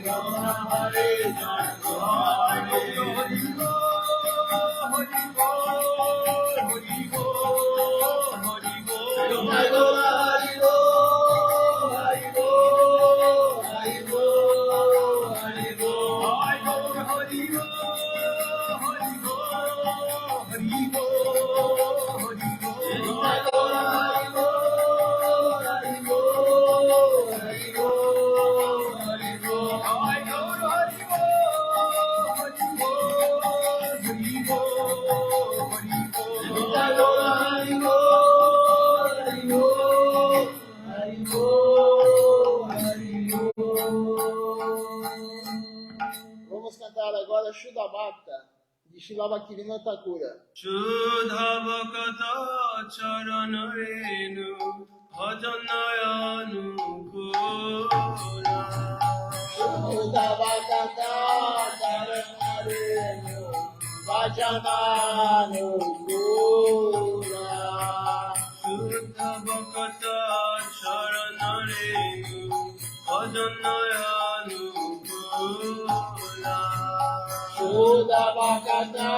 গৌর হরে জয় গৌর হরে জয় গৌর হরি বল হরি বল হরি বল হরি বল জয় গৌর হরি বল হরি বল হরি বল হরি বল জয় গৌর হরি বল হরি বল হরি বল হরি বল। Vamos cantar agora Shuddha Bhakta de Srila Bhaktivinoda Thakura. শুদ্ধ ভকত চরণ রেণু ভজনয়নু ঘোরা Shuddha Bhakta Charanarenu Vajananukura. শুদ্ধ ভকত চরণ রেণু ভজনয়নু ঘোরা Shuddha Bhakta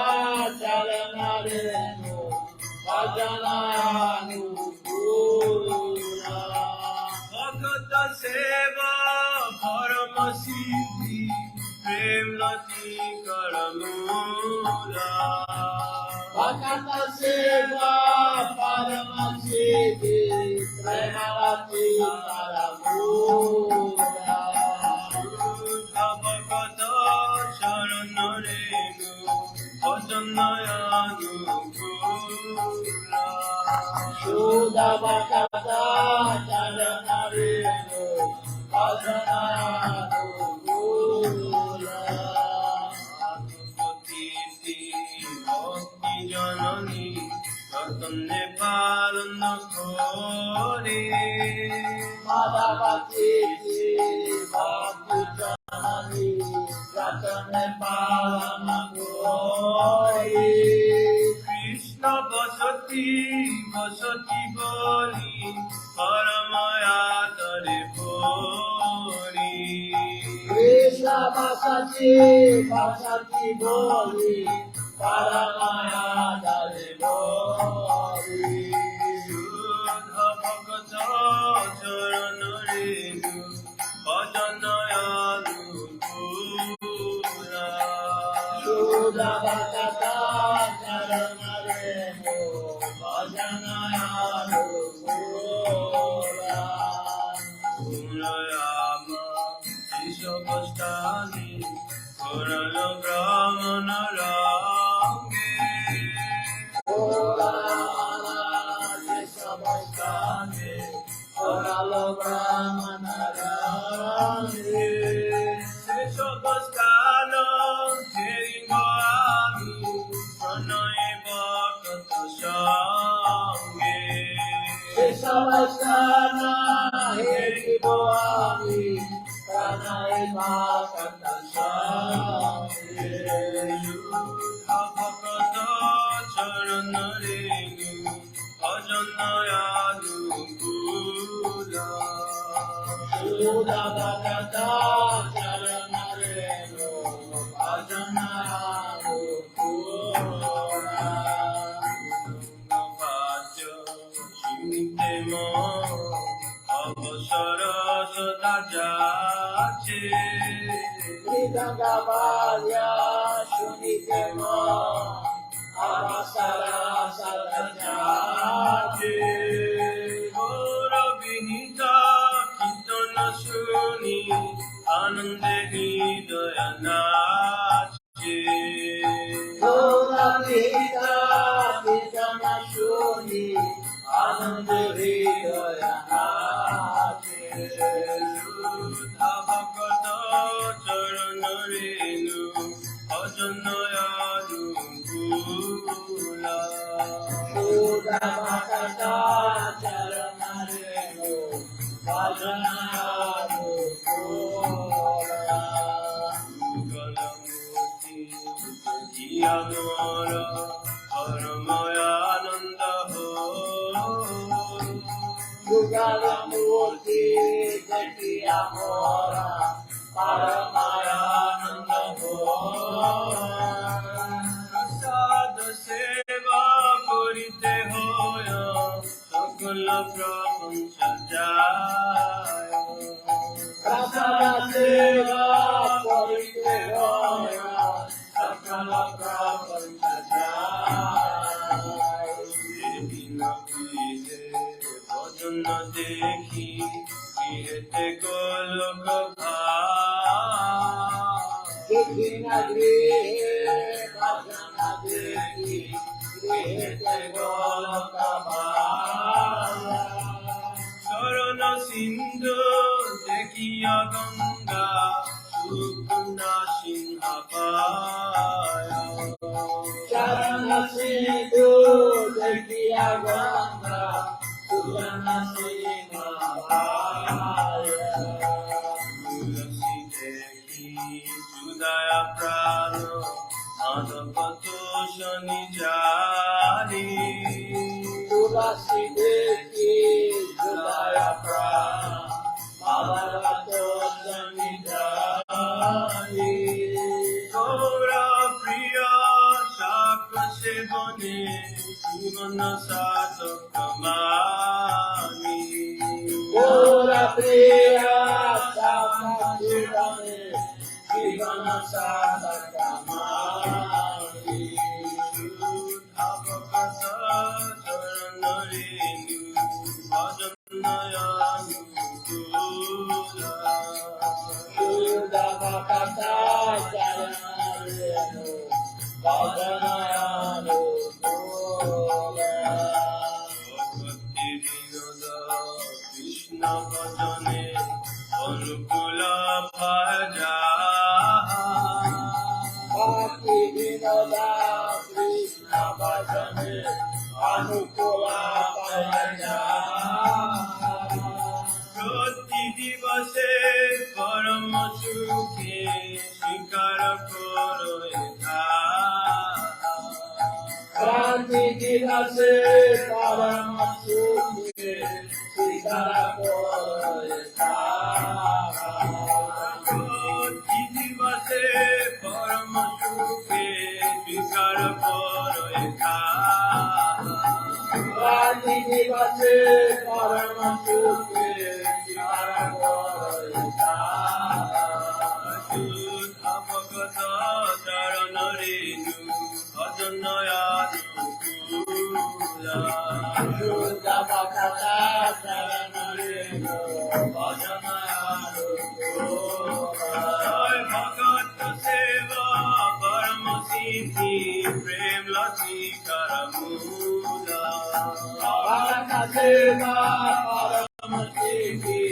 Charanarenu Vajananukura. ভকত সেবা পরম সিদ্ধি প্রেম নতি করমূলা Bhakta Seva Paramasiddhi Premalati Paramura. Bhagat শরণ রেণু ভজনয়নু ঘোরা Shuddha Bhakta Charanarenu Vajananukura. আত্মকীর্তি ভক্তি জননী রতনে পালন করে Madhavati Bhakti Janani Ratane Palana Kori. Krishna বসতি বসতি বলি পরময়া তরে পরি Krishna Vasati Vasati Boli Paramaya Dali Boli. Brahmanarami. Seshobastano, Heringo Ami, Pranay Bhakata Shange. Sesavastana Heribo Ami, Pranay Bhakata Shange. Bhakata Charanarenu, Ajanayanu Buddha. Buddha Bhakata Charanarenu, Ajanayanu Buddha. Bhajya Shintemo, Avasara Sadajache. Vidagavalya Shunitemo, Avasara Sadajati. Gora Vinita Kitana Shuni, Anande Hidaya Nache. Gora Vita Vitana Shuni, Ananda Hridaya Nache. Bhakata Charanarenu, Ajanayanu Kula. Buddha Bhakata Charanarenu, Vajanayanu Kula. Galamurti Jiyamara Paramayananda Ho. Yugalamurti Jati Amora, Paramayananda Prasada Seva Purite Hoya Sakala Prapancha Jaya. Prasada Seva Purite Hoya, Sakala Prapancha Jaya. Devina Pise Bhajana Dekhi Kirete Golaka Bhaya. Vikhina Grihe Bhajana Dekhi, Grihete Golaka Bhaya. Sarana Sindhu Dekiya Ganga Sukuna Sinhapaya. Charana Sindhu Dekiya Ganga, Sukuna Sinhapaya. Tulasi Deki Sudaya Prano Anapato Shani Jani. Tulasi Deki Sudaya Prana, Bhagavato Samidhani. Gaura Priya Shakra Sevane Sivana Sato Kamani. Gora Priya Sakashivane, Jivana Sadakamani. Abhakata Charanarenu Ajanayanu Kula. Buddha Bhakata Charanarenu, Vajanayanu Kula. Bhakti Vinoda Krishna Bhajane Anukula Bhaja. Bhakti Vinoda Krishna Bhajane, Anukula Bhaja. Prati Divase Parama Sukhe Shikara Koro Ekha. Kranti Divase Parama Sukhe Sikara Koro Ekha. Prati Divase Parama Sukhe Shikara Koro Ekha. Kranti Divase Parama Sukhe Sikara Koro Ekha. Abhakata Charanarenu Ajanayanu Kula. Buddha Bhakata Charanarenu, Vajanayanu Kula. Jai Bhagata Seva Paramasiddhi Prem Lati Karamula. Bhakata Seva Paramasiddhi,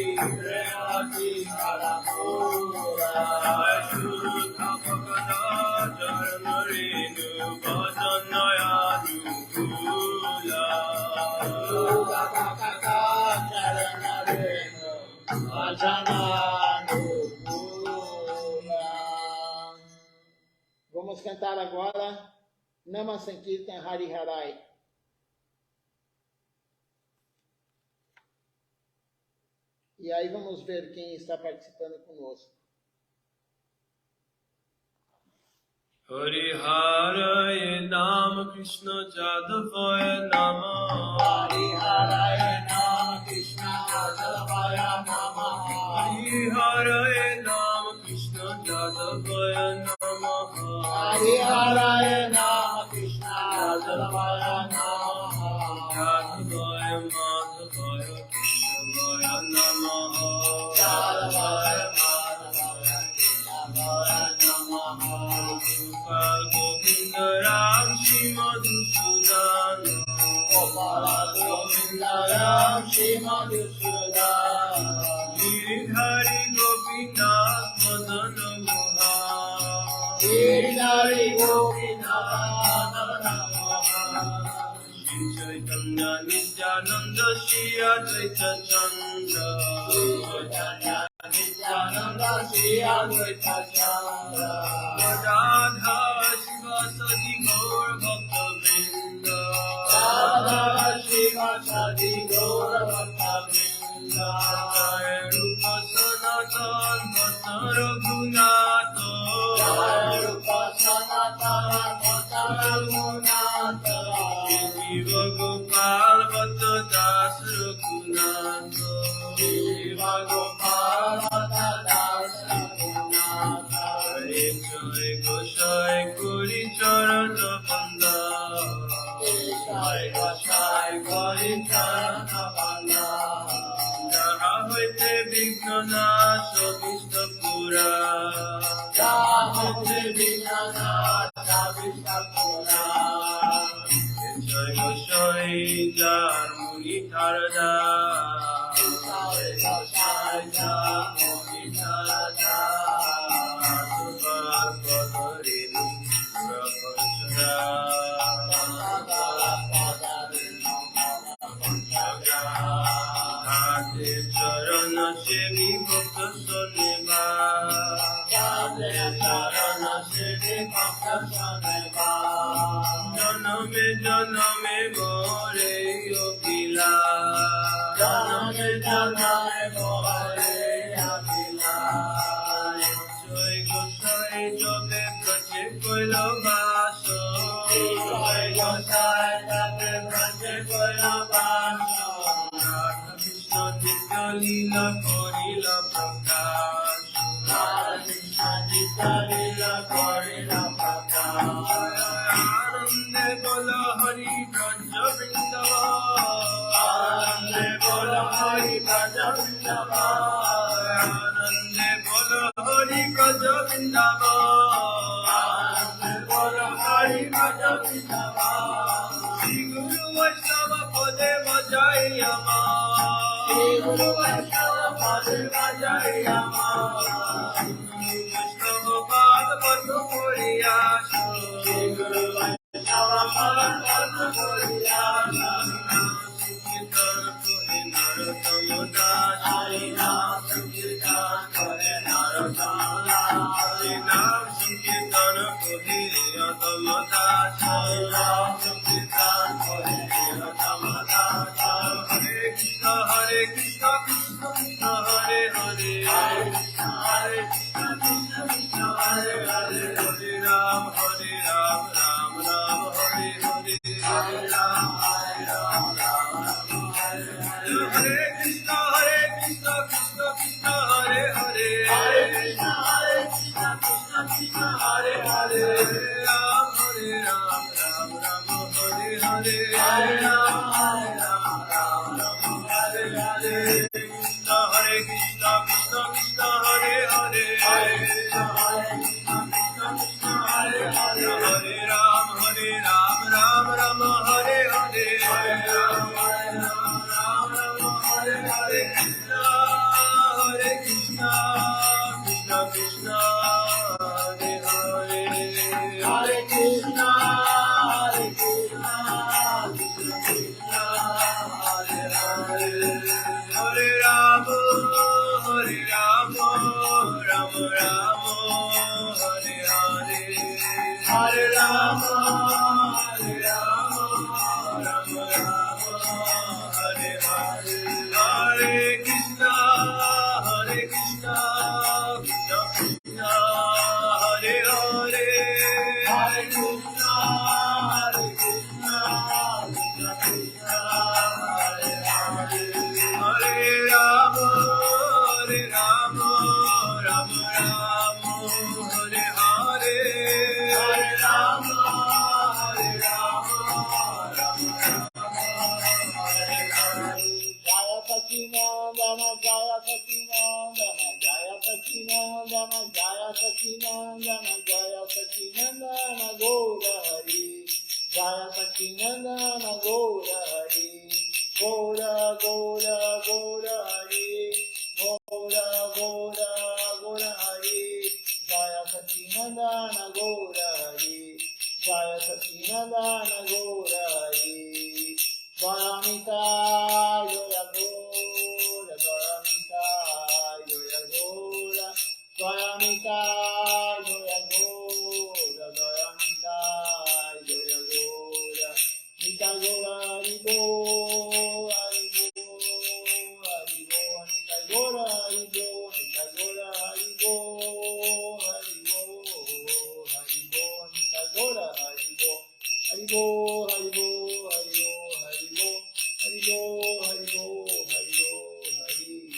cantar agora Nama Sankirtan Hari Harai. E aí vamos ver quem está participando conosco. Hari Hare Nama Krishna Jadavaya Nama Hari Hare Nama Krishna Jadavaya Nama Hari Hare Nama Krishna Jadavaya Nama Hari Hare Nama Krishna Jadavaya Nama Jadavaya Madhavaya Keshavaya Nama Jadavaya Madhavaya Keshavaya Nama Govinda Ram Shri Madhusudan Gopala Govinda Ram Shri Madhusudan Hari Gopinath Madana Mohan Giridhari Gopinath Madana Shri Chaitanya Nityananda Shri Advaita Chandra Chaitanya Nityananda Shri Advaita Chandra Radha Shiva Sadi Gaur Bhakta Vrinda Radha Shiva Sadi Gaura Bhakta Vrinda Jai Rupa Sanatan Bhakta Raghunatha Jai Rupa Sanatana Bhakta Raghunatha Shiva Gopal Bhatta Das Raghunatha Shiva Gopala Das Raghunatha Jai Jai Goshai Kuri Charana Banda Jai Gosai Gauri Charana Banda Jaha Hoite Vigna Nasha Vishta Pura Jahante Vinanath Vishta Pura Jai Goshai Jar Muni Tarada Jai Gosai Jamuni Tarada Subha Padarini Prabhashara Ate Charana Sevi Bhakta Saneva Janame Janame More Yogila Jai Gosai Jobe Prache Koilo Vaso Radha Krishna Nitya Leela Korila Prakash Anande Bola Hari Braja Vrindavan Anande Bola Hari Braja Vrindavan Shri Guru Vaishnava Pade Vajayama Vaishnava Pad Padma Puriyasha Hare Krishna, Krishna Krishna, Hare Hare, Hare Krishna, Krishna Hare Hare, Hare Ram, Ram Ram, Hare Hare, Hare Ram, Ram Hare Hare. Hare Krishna, Krishna Krishna, Hare Hare, Hare Krishna, Krishna Hare Hare, Hare Ram, Ram Ram, Hare Hare, Hare Ram, Ram Hare Hare. Hare Krishna, Krishna Krishna, Hare Hare, Hare Krishna, Krishna Hare Hare, Hare Ram, Ram Hare Hare, Hare Ram, Ram Hare Hare. Hare Krishna, Krishna Krishna, Hare Hare, Hare Krishna, Krishna Krishna, Hare Hare, Hare Ram, Ram Ram, Hare Hare, Hare Sacinandana, Jaya Sacinandana, Jaya Sacinandana, Jaya Sacinandana, Jaya Sacinandana, Gaura Hari, Jaya Sacinandana, Gaura Hari, Gaura, Gaura, Gaura Hari, Gaura, Gaura, Gaura Hari, Jaya Sacinandana, Gaura Hari, Jaya Sacinandana, Gaura Hari, Dvaramita, Joya Gora, Dvaramita, Joya Gora, Dvaramita, Joya Gora, Dvaramita, Joya Gora, Nita Gora, Haribo, Haribo, Haribo, Nita Gora, Haribo, Nita Gora, Haribo, Haribo, Haribo, Nita Gora, Haribo, Haribo, Haribo, Haribo, Haribo, Haribo, Haribo, Haribo, Haribo.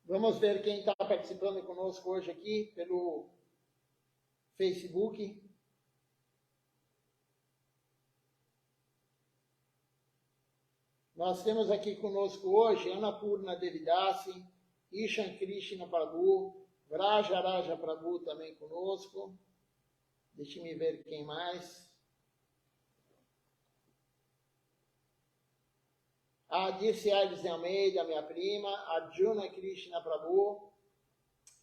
Vamos ver quem está participando conosco hoje aqui pelo Facebook. Nós temos aqui conosco hoje Annapurna Devidasi, Ishan Krishna Prabhu, Vraja Raja Prabhu também conosco. Deixe-me ver quem mais. A Dirce Alves de Almeida, minha prima, Arjuna Krishna Prabhu,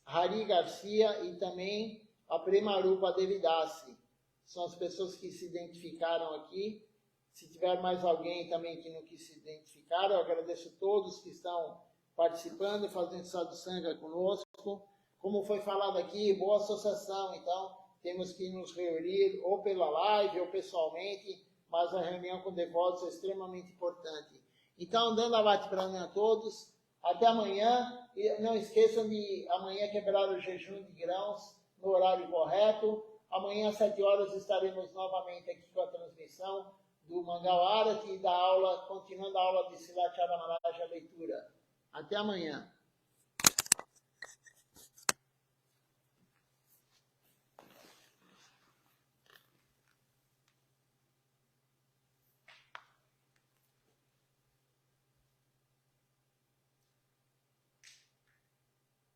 Hari Garcia e também a Prema Rupa Devidasi. São as pessoas que se identificaram aqui. Se tiver mais alguém também que não quis se identificar, eu agradeço a todos que estão participando e fazendo sadhusanga conosco. Como foi falado aqui, boa associação, então temos que nos reunir ou pela live ou pessoalmente, mas a reunião com devotos é extremamente importante. Então, dando a bate para mim a todos, até amanhã, e não esqueçam de amanhã quebrar o jejum de grãos no horário correto. Amanhã às 7 horas estaremos novamente aqui com a transmissão do Mangal Arati e da aula, continuando a aula de Silacharya Maharaj, a leitura. Até amanhã.